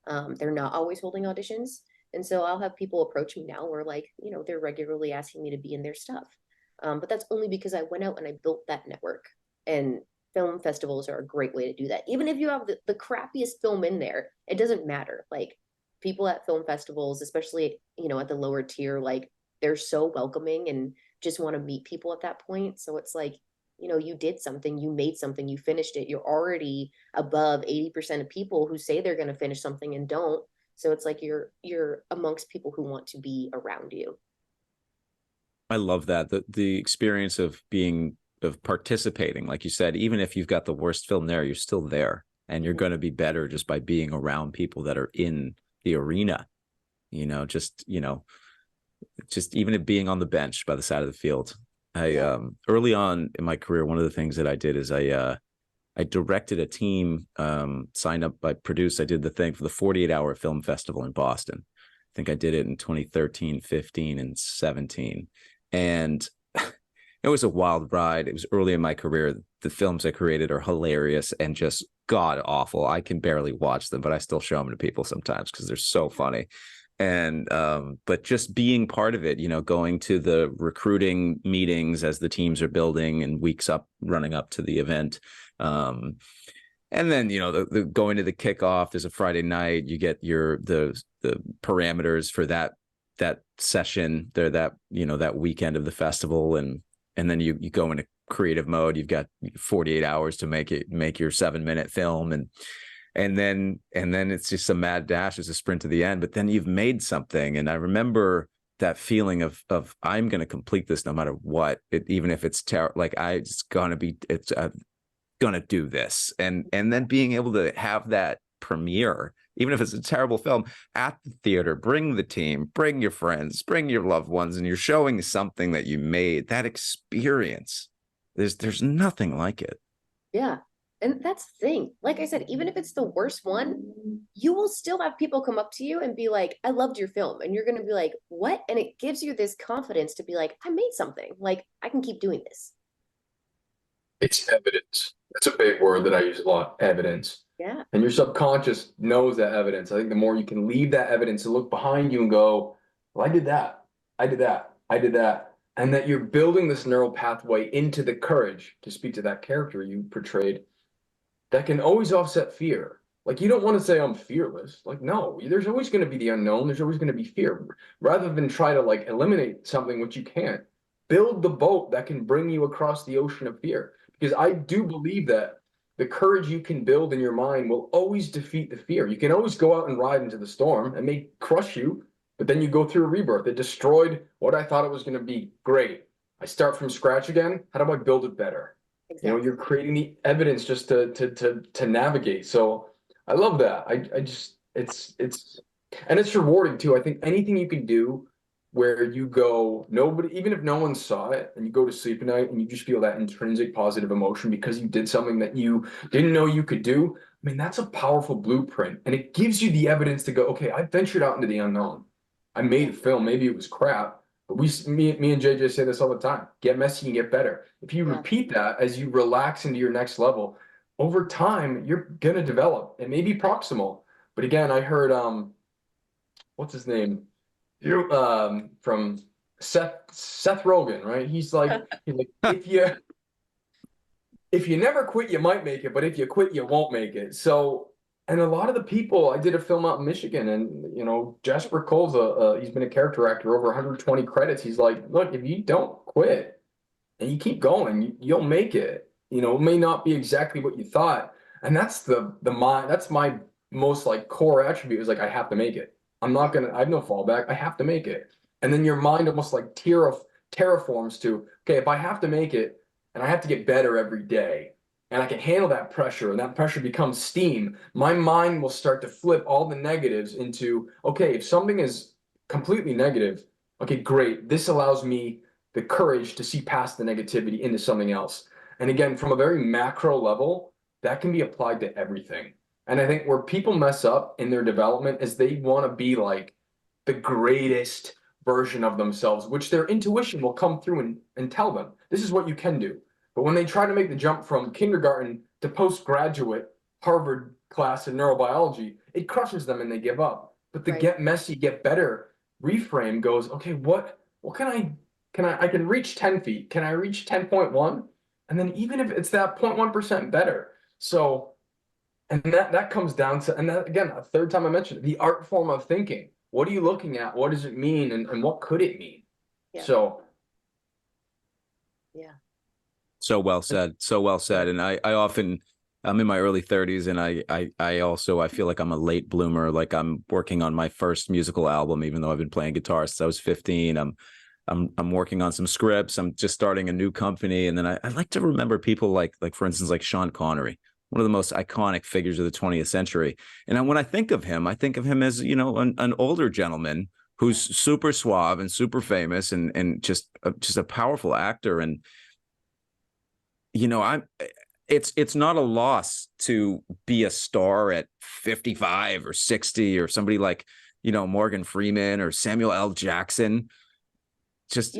They're not always holding auditions. And so I'll have people approach me now where, like, you know, they're regularly asking me to be in their stuff. But that's only because I went out and I built that network. And film festivals are a great way to do that. Even if you have the crappiest film in there, it doesn't matter. Like, people at film festivals, especially, you know, at the lower tier, like, they're so welcoming and just want to meet people at that point. So it's like, you know, you did something, you made something, you finished it. You're already above 80% of people who say they're going to finish something and don't. So it's like you're amongst people who want to be around you. I love that. The experience of participating, like you said, even if you've got the worst film there, you're still there, and you're going to be better just by being around people that are in the arena. You know, just even being on the bench by the side of the field. Early on in my career, one of the things that I did is I directed a team, signed up, I did the thing for the 48-hour film festival in Boston. I think I did it in 2013, 15, and 17. And it was a wild ride. It was early in my career. The films I created are hilarious and just god awful. I can barely watch them, but I still show them to people sometimes because they're so funny. And but just being part of it, you know, going to the recruiting meetings as the teams are building and weeks up running up to the event, and then, you know, the going to the kickoff. There's a Friday night, you get the parameters for that session there, that, you know, that weekend of the festival, and then you go into creative mode. You've got 48 hours to make your 7-minute film, and then it's just a mad dash. It's a sprint to the end, but then you've made something. And I remember that feeling of I'm going to complete this no matter what, even if it's terrible. Like, it's going to do this. And then being able to have that premiere, even if it's a terrible film, at the theater, bring the team, bring your friends, bring your loved ones, and you're showing something that you made. That experience, there's nothing like it. Yeah. And that's the thing. Like I said, even if it's the worst one, you will still have people come up to you and be like, I loved your film. And you're going to be like, what? And it gives you this confidence to be like, I made something. Like, I can keep doing this. It's evidence. That's a big word that I use a lot. Evidence. Yeah. And your subconscious knows that evidence. I think the more you can leave that evidence and look behind you and go, well, I did that. I did that. I did that. And that you're building this neural pathway into the courage to speak to that character you portrayed, that can always offset fear. Like, you don't want to say I'm fearless. Like, no, there's always going to be the unknown. There's always going to be fear. Rather than try to like eliminate something which you can't, build the boat that can bring you across the ocean of fear. Because I do believe that the courage you can build in your mind will always defeat the fear. You can always go out and ride into the storm. It may crush you, but then you go through a rebirth. It destroyed what I thought it was going to be. Great. I start from scratch again. How do I build it better? Exactly. You know, you're creating the evidence just to navigate. So I love that. I just it's and it's rewarding too. I think anything you can do where you go, nobody, even if no one saw it, and you go to sleep at night and you just feel that intrinsic positive emotion because you did something that you didn't know you could do. I mean, that's a powerful blueprint, and it gives you the evidence to go, okay, I ventured out into the unknown. I made a film. Maybe it was crap, but me and JJ say this all the time: get messy and get better. If you repeat that as you relax into your next level, over time you're gonna develop. It may be proximal, but again, I heard what's his name? You from Seth Rogen, right? He's like if you never quit, you might make it, but if you quit, you won't make it. So, and a lot of the people, I did a film out in Michigan, and you know, Jasper Cole's he's been a character actor, over 120 credits. He's like, look, if you don't quit and you keep going, you'll make it. You know, it may not be exactly what you thought, and that's that's my most like core attribute is like I have to make it. I have no fallback. I have to make it. And then your mind almost like terraforms to, okay, if I have to make it and I have to get better every day and I can handle that pressure and that pressure becomes steam, my mind will start to flip all the negatives into, okay, if something is completely negative, okay, great. This allows me the courage to see past the negativity into something else. And again, from a very macro level, that can be applied to everything. And I think where people mess up in their development is they want to be like the greatest version of themselves, which their intuition will come through and tell them, this is what you can do. But when they try to make the jump from kindergarten to postgraduate Harvard class in neurobiology, it crushes them and they give up. But the get messy, get better reframe goes, okay, what can I can reach 10 feet. Can I reach 10.1? And then even if it's that 0.1% better. So, and that comes down to, and that, again, a third time I mentioned it, the art form of thinking. What are you looking at? What does it mean? And what could it mean? So. Yeah. So well said. So well said. And I often, I'm in my early 30s, and I feel like I'm a late bloomer. Like I'm working on my first musical album, even though I've been playing guitar since I was 15. I'm working on some scripts. I'm just starting a new company. And then I like to remember people like for instance, like Sean Connery, one of the most iconic figures of the 20th century. And when I think of him as, you know, an older gentleman who's super suave and super famous and just a powerful actor. And, you know, it's not a loss to be a star at 55 or 60 or somebody like, you know, Morgan Freeman or Samuel L. Jackson. Just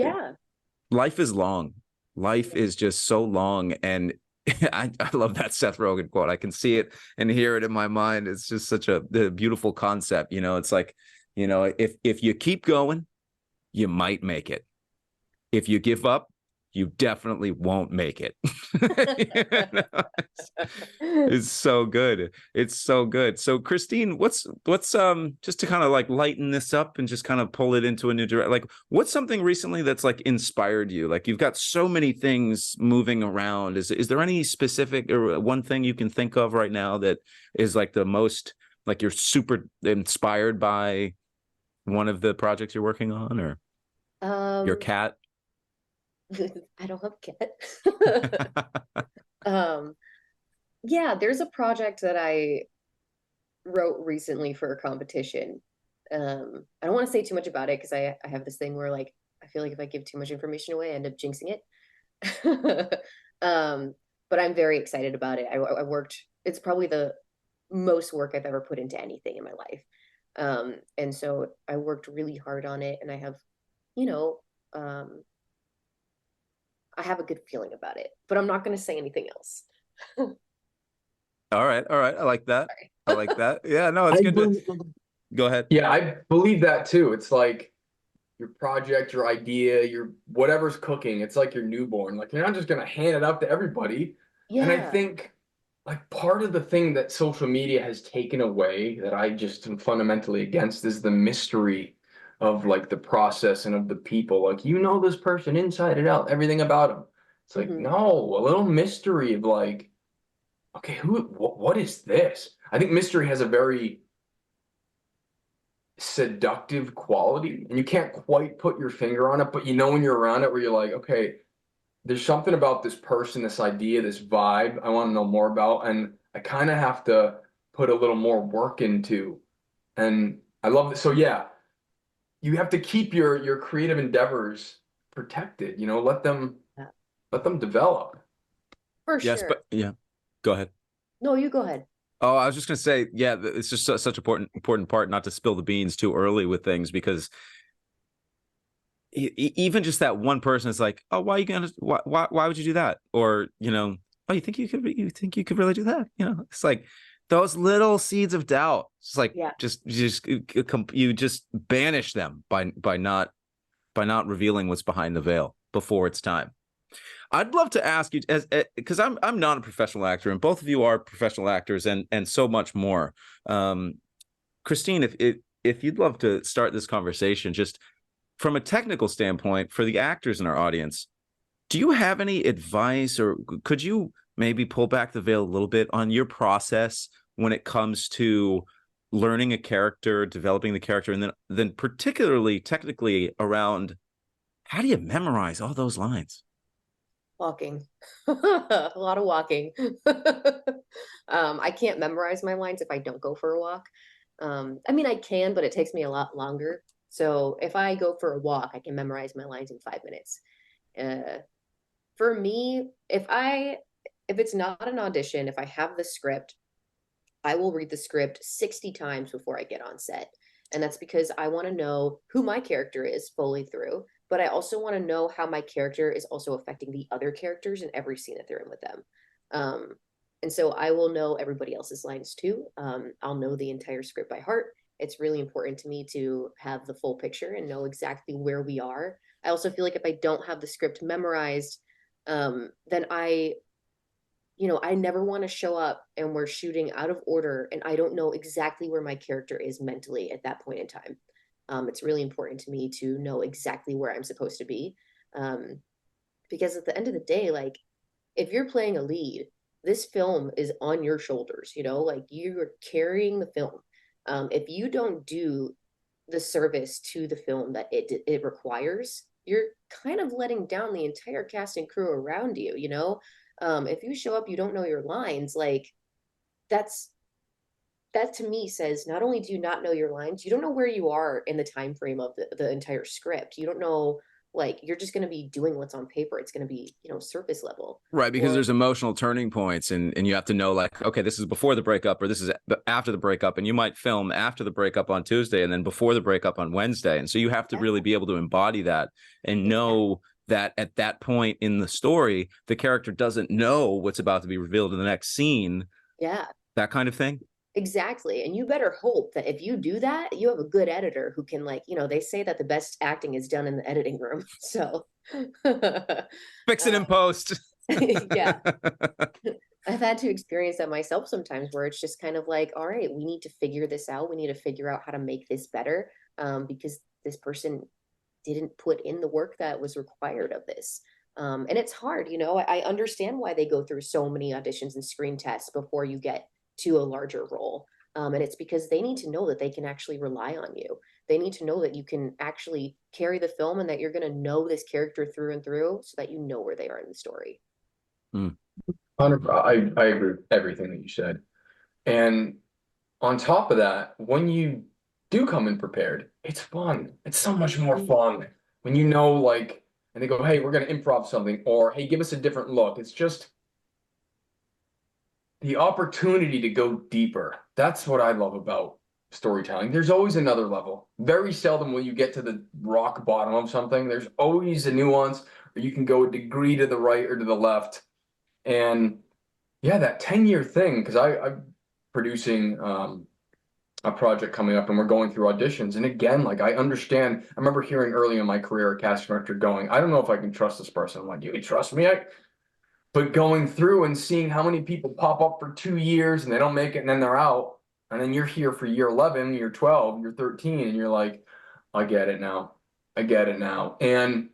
life is long. Life is just so long. And I love that Seth Rogen quote. I can see it and hear it in my mind. It's just such a beautiful concept. You know, it's like, you know, if you keep going, you might make it. If you give up, you definitely won't make it. You know? It's so good. It's so good. So Christine, what's just to kind of like lighten this up and just kind of pull it into a new direction, like what's something recently that's like inspired you? Like you've got so many things moving around. Is there any specific or one thing you can think of right now that is like the most, like you're super inspired by one of the projects you're working on, or your cat? I don't have a cat. Yeah, there's a project that I wrote recently for a competition. I don't want to say too much about it because I have this thing where like I feel like if I give too much information away, I end up jinxing it. But I'm very excited about it. I worked, it's probably the most work I've ever put into anything in my life. And so I worked really hard on it, and I have, you know, I have a good feeling about it, but I'm not going to say anything else. All right. I like that. I like that. Yeah, no, it's good. Go ahead. Yeah, I believe that too. It's like your project, your idea, your whatever's cooking. It's like your newborn. Like you're not just gonna hand it out to everybody. And I think like part of the thing that social media has taken away that I just am fundamentally against is the mystery of like the process and of the people. Like, you know, this person inside and out, everything about them. It's like, no, a little mystery of like, okay, what is this? I think mystery has a very seductive quality, and you can't quite put your finger on it, but you know when you're around it where you're like, okay, there's something about this person, this idea, this vibe I want to know more about, and I kind of have to put a little more work into. And I love this. So yeah, you have to keep your creative endeavors protected, you know, let them develop. For Yes, sure. but yeah, go ahead. No, you go ahead. Oh, I was just going to say, yeah, it's just such an important part not to spill the beans too early with things, because even just that one person is like, oh, why would you do that? Or, you know, oh, you think you could really do that? You know, it's like those little seeds of doubt. It's like, you just banish them by not revealing what's behind the veil before it's time. I'd love to ask you, because I'm not a professional actor, and both of you are professional actors, and so much more. Christine, if you'd love to start this conversation, just from a technical standpoint for the actors in our audience, do you have any advice, or could you maybe pull back the veil a little bit on your process when it comes to learning a character, developing the character, and then particularly technically around how do you memorize all those lines? Walking. A lot of walking. I can't memorize my lines if I don't go for a walk. I mean, I can, but it takes me a lot longer. So if I go for a walk, I can memorize my lines in 5 minutes. For me, if it's not an audition, if I have the script, I will read the script 60 times before I get on set. And that's because I want to know who my character is fully through, but I also want to know how my character is also affecting the other characters in every scene that they're in with them. And so I will know everybody else's lines too. I'll know the entire script by heart. It's really important to me to have the full picture and know exactly where we are. I also feel like if I don't have the script memorized, then I never want to show up and we're shooting out of order and I don't know exactly where my character is mentally at that point in time. It's really important to me to know exactly where I'm supposed to be. Because at the end of the day, like, if you're playing a lead, this film is on your shoulders, you know, like you're carrying the film. If you don't do the service to the film that it requires, you're kind of letting down the entire cast and crew around you, you know? If you show up, you don't know your lines, like that to me says not only do you not know your lines, you don't know where you are in the time frame of the entire script. You don't know, like, you're just going to be doing what's on paper. It's going to be, surface level. Right, because there's emotional turning points, and you have to know, like, okay, this is before the breakup or this is after the breakup, and you might film after the breakup on Tuesday and then before the breakup on Wednesday. And so you have to really be able to embody that and know that at that point in the story, the character doesn't know what's about to be revealed in the next scene. Yeah. That kind of thing. Exactly. And you better hope that if you do that, you have a good editor who can, like, they say that the best acting is done in the editing room. So fix it in post. Yeah. I've had to experience that myself sometimes, where it's just kind of like, all right, we need to figure this out. We need to figure out how to make this better, because this person didn't put in the work that was required of this. And it's hard, I understand why they go through so many auditions and screen tests before you get to a larger role. And it's because they need to know that they can actually rely on you. They need to know that you can actually carry the film and that you're going to know this character through and through, so that you know where they are in the story. I agree with everything that you said. And on top of that, when you do come in prepared, it's fun. It's so much more fun when you know, like, and they go, hey, we're going to improv something, or hey, give us a different look. It's just the opportunity to go deeper. That's what I love about storytelling. There's always another level. Very seldom will you get to the rock bottom of something. There's always a nuance, or you can go a degree to the right or to the left. And yeah, that 10-year thing, because I'm producing a project coming up and we're going through auditions. And again, like, I understand, I remember hearing early in my career a casting director going, I don't know if I can trust this person. I'm like, you can trust me? But going through and seeing how many people pop up for 2 years and they don't make it and then they're out. And then you're here for year 11, year 12, year 13, and you're like, I get it now. I get it now. And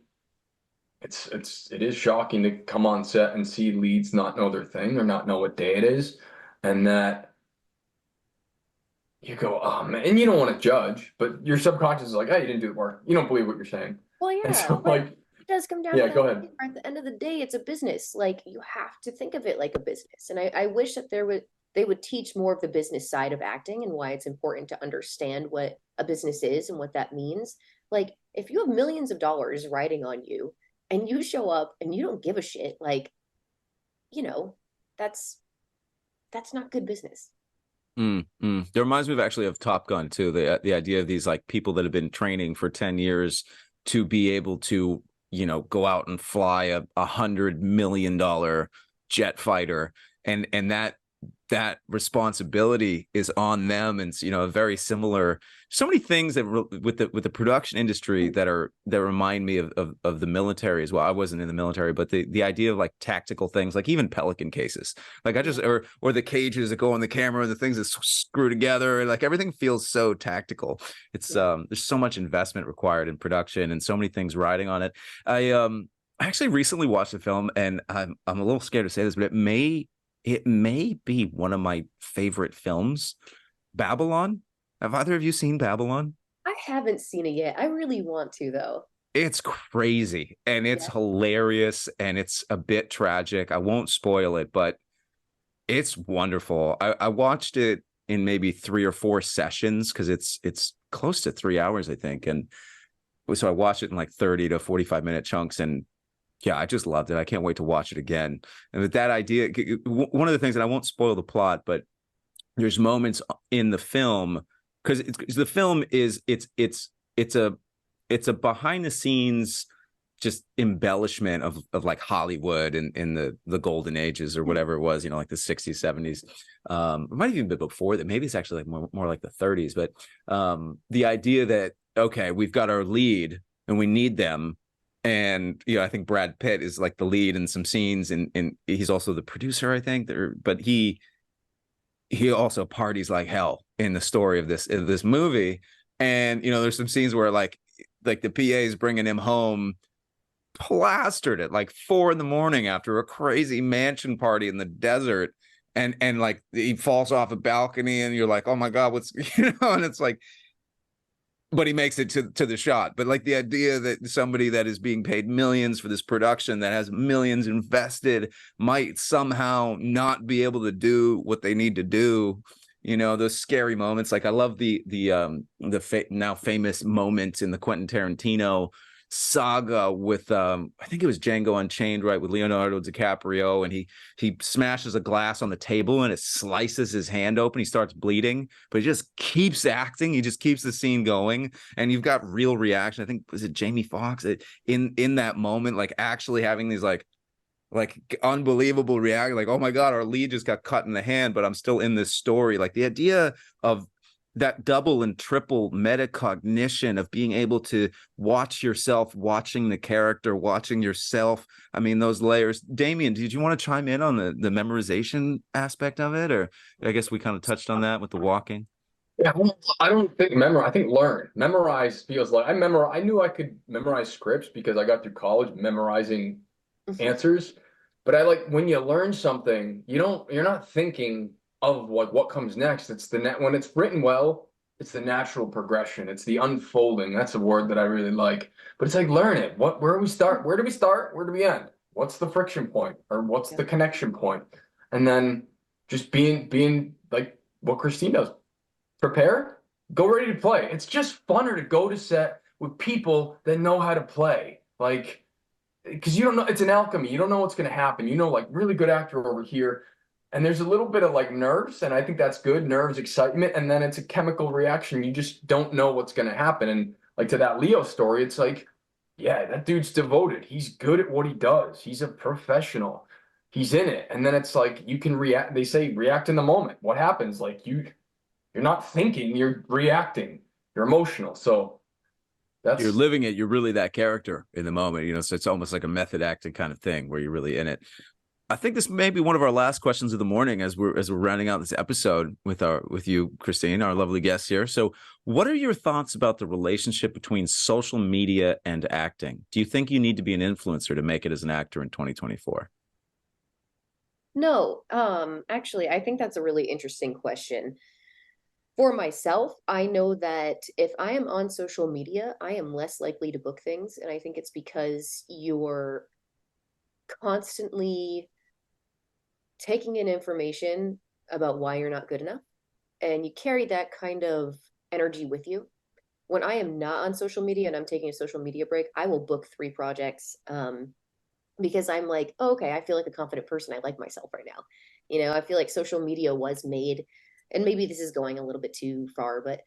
it is shocking to come on set and see leads not know their thing or not know what day it is. And that you go, oh man, and you don't want to judge, but your subconscious is like, oh, you didn't do the work. You don't believe what you're saying. Well, And yeah, so but like, it does come down yeah, to go that ahead. thing where at the end of the day, it's a business. Like you have to think of it like a business. And I wish that they would teach more of the business side of acting and why it's important to understand what a business is and what that means. Like if you have millions of dollars riding on you and you show up and you don't give a shit, like, you know, that's not good business. It reminds me of actually of Top Gun too. The idea of these like people that have been training for 10 years to be able to, you know, go out and fly a $100 million jet fighter, and that responsibility is on them. And you know, a very similar, so many things that with the production industry that remind me of the military as well. I wasn't in the military, but the idea of like tactical things, like even Pelican cases, like I just or the cages that go on the camera and the things that screw together, like everything feels so tactical. It's there's so much investment required in production and so many things riding on it. I actually recently watched a film, and I'm a little scared to say this, but it may be one of my favorite films, Babylon. Have either of you seen Babylon? I haven't seen it yet. I really want to though. It's crazy and it's hilarious and it's a bit tragic. I won't spoil it, but it's wonderful. I watched it in maybe 3 or 4 sessions because it's close to 3 hours, I think. And so I watched it in like 30 to 45-minute chunks, and yeah, I just loved it. I can't wait to watch it again. And with that idea, one of the things, and I won't spoil the plot, but there's moments in the film, because the film is it's a behind the scenes just embellishment of like Hollywood in the golden ages or whatever it was, you know, like the 60s, 70s. It might have even been before that. Maybe it's actually like more like the 30s. But the idea that, okay, we've got our lead and we need them. And, you know, I think Brad Pitt is like the lead in some scenes, and he's also the producer, I think. But he also parties like hell in the story of this movie. And, you know, there's some scenes where like the PA is bringing him home plastered at like 4 a.m. after a crazy mansion party in the desert. And like he falls off a balcony and you're like, oh my God, what's, you know, and it's like, but he makes it to the shot. But like the idea that somebody that is being paid millions for this production that has millions invested might somehow not be able to do what they need to do, you know, those scary moments. Like I love the now famous moment in the Quentin Tarantino saga with I think it was Django Unchained, right, with Leonardo DiCaprio, and he smashes a glass on the table and it slices his hand open. He starts bleeding, but he just keeps acting. He just keeps the scene going, and you've got real reaction. I think, was it Jamie Foxx in that moment, like actually having these like unbelievable reaction, like, oh my God, our lead just got cut in the hand, but I'm still in this story. Like the idea of that double and triple metacognition of being able to watch yourself, watching the character, watching yourself. I mean, those layers. Damien, did you want to chime in on the memorization aspect of it? Or I guess we kind of touched on that with the walking. Yeah, I don't think memorize. I think learn. Memorize feels like I knew I could memorize scripts because I got through college memorizing answers. But I like when you learn something, you're not thinking of what comes next. It's when it's written well, it's the natural progression. It's the unfolding. That's a word that I really like. But it's like learn it. Where do we start? Where do we start? Where do we end? What's the friction point? Or what's the connection point? And then just being like what Christine does. Prepare, go ready to play. It's just funner to go to set with people that know how to play. Like, because you don't know, it's an alchemy. You don't know what's going to happen. You know, like really good actor over here. And there's a little bit of like nerves, and I think that's good. Nerves, excitement, and then it's a chemical reaction. You just don't know what's going to happen. And like to that Leo story, it's like, yeah, that dude's devoted. He's good at what he does. He's a professional. He's in it. And then it's like you can react. They say react in the moment. What happens? Like you're not thinking, you're reacting. You're emotional. So You're living it. You're really that character in the moment, you know, so it's almost like a method acting kind of thing where you're really in it. I think this may be one of our last questions of the morning as we're rounding out this episode with you, Christine, our lovely guest here. So, what are your thoughts about the relationship between social media and acting? Do you think you need to be an influencer to make it as an actor in 2024? No, actually, I think that's a really interesting question. For myself, I know that if I am on social media, I am less likely to book things, and I think it's because you're constantly taking in information about why you're not good enough, and you carry that kind of energy with you. When I am not on social media and I'm taking a social media break, I will book 3 projects because I'm like, oh, okay, I feel like a confident person. I like myself right now. I feel like social media was made, and maybe this is going a little bit too far, but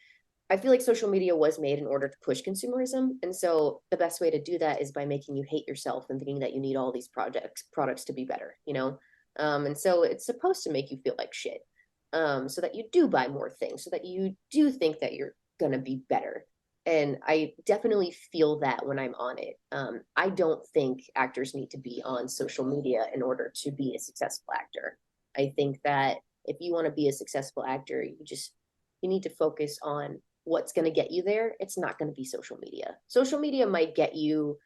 I feel like social media was made in order to push consumerism. And so the best way to do that is by making you hate yourself and thinking that you need all these products to be better. And so it's supposed to make you feel like shit, so that you do buy more things, so that you do think that you're going to be better. And I definitely feel that when I'm on it. I don't think actors need to be on social media in order to be a successful actor. I think that if you want to be a successful actor, you need to focus on what's going to get you there. It's not going to be social media. Social media might get you,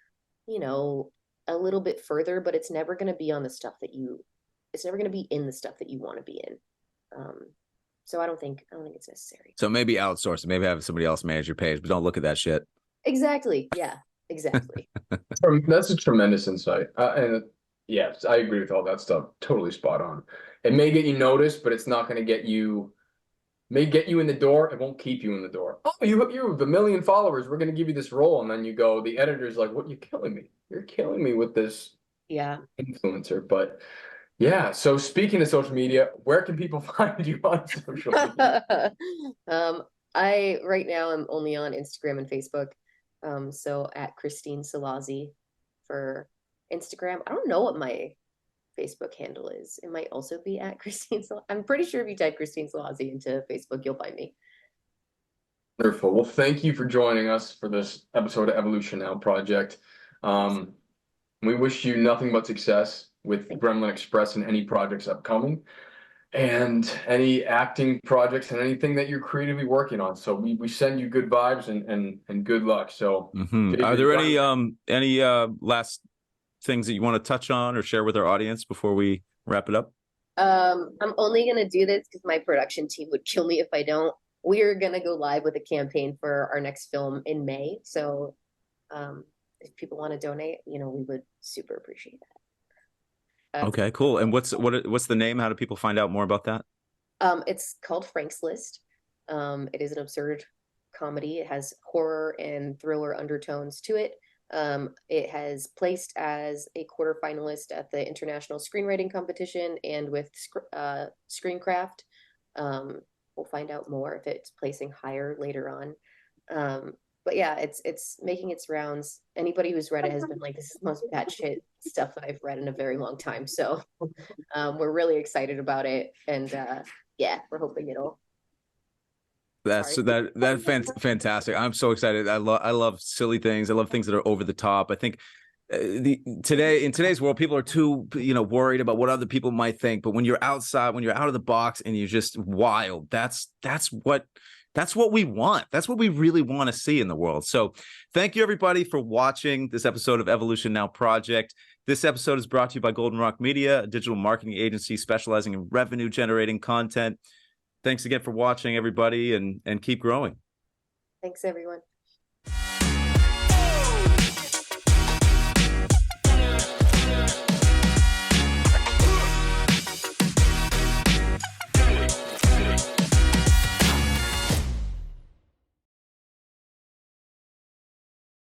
a little bit further, but it's never going to be on the stuff it's never going to be in the stuff that you want to be in. So I don't think it's necessary. So maybe outsource it, maybe have somebody else manage your page, but don't look at that shit. Exactly. Yeah, exactly. That's a tremendous insight. And yes, I agree with all that stuff. Totally spot on. It may get you noticed, but it's not going to get you. May get you in the door. It won't keep you in the door. Oh, you have 1 million followers. We're going to give you this role, and then you go. The editor's like, "What? You're killing me. You're killing me with this influencer." But yeah. So speaking of social media, where can people find you on social media? I right now I'm only on Instagram and Facebook. So at Christine Celozzi for Instagram. I don't know what my Facebook handle is. It might also be at Christine. I'm pretty sure if you type Christine Celozzi into Facebook, you'll find me. Wonderful. Well, thank you for joining us for this episode of Evolution Now Project. We wish you nothing but success with Gremlin Express and any projects upcoming, and any acting projects and anything that you're creatively working on. So we send you good vibes and good luck. So Are there any last things that you want to touch on or share with our audience before we wrap it up? I'm only going to do this because my production team would kill me if I don't. We're going to go live with a campaign for our next film in May. So if people want to donate, we would super appreciate that. Okay, cool. And what's the name? How do people find out more about that? It's called Frank's List. It is an absurd comedy. It has horror and thriller undertones to it. It has placed as a quarterfinalist at the International Screenwriting Competition and with Screencraft. We'll find out more if it's placing higher later on. But yeah, it's making its rounds. Anybody who's read it has been like, this is the most batshit stuff that I've read in a very long time. So we're really excited about it, and yeah, we're hoping it'll. That's fantastic. I'm so excited. I love silly things. I love things that are over the top. I think in today's world, people are too worried about what other people might think. But when you're outside, when you're out of the box and you're just wild, that's what we want. That's what we really want to see in the world. So thank you, everybody, for watching this episode of Evolution Now Project. This episode is brought to you by Golden Rock Media, a digital marketing agency specializing in revenue generating content. Thanks again for watching, everybody, and keep growing. Thanks, everyone.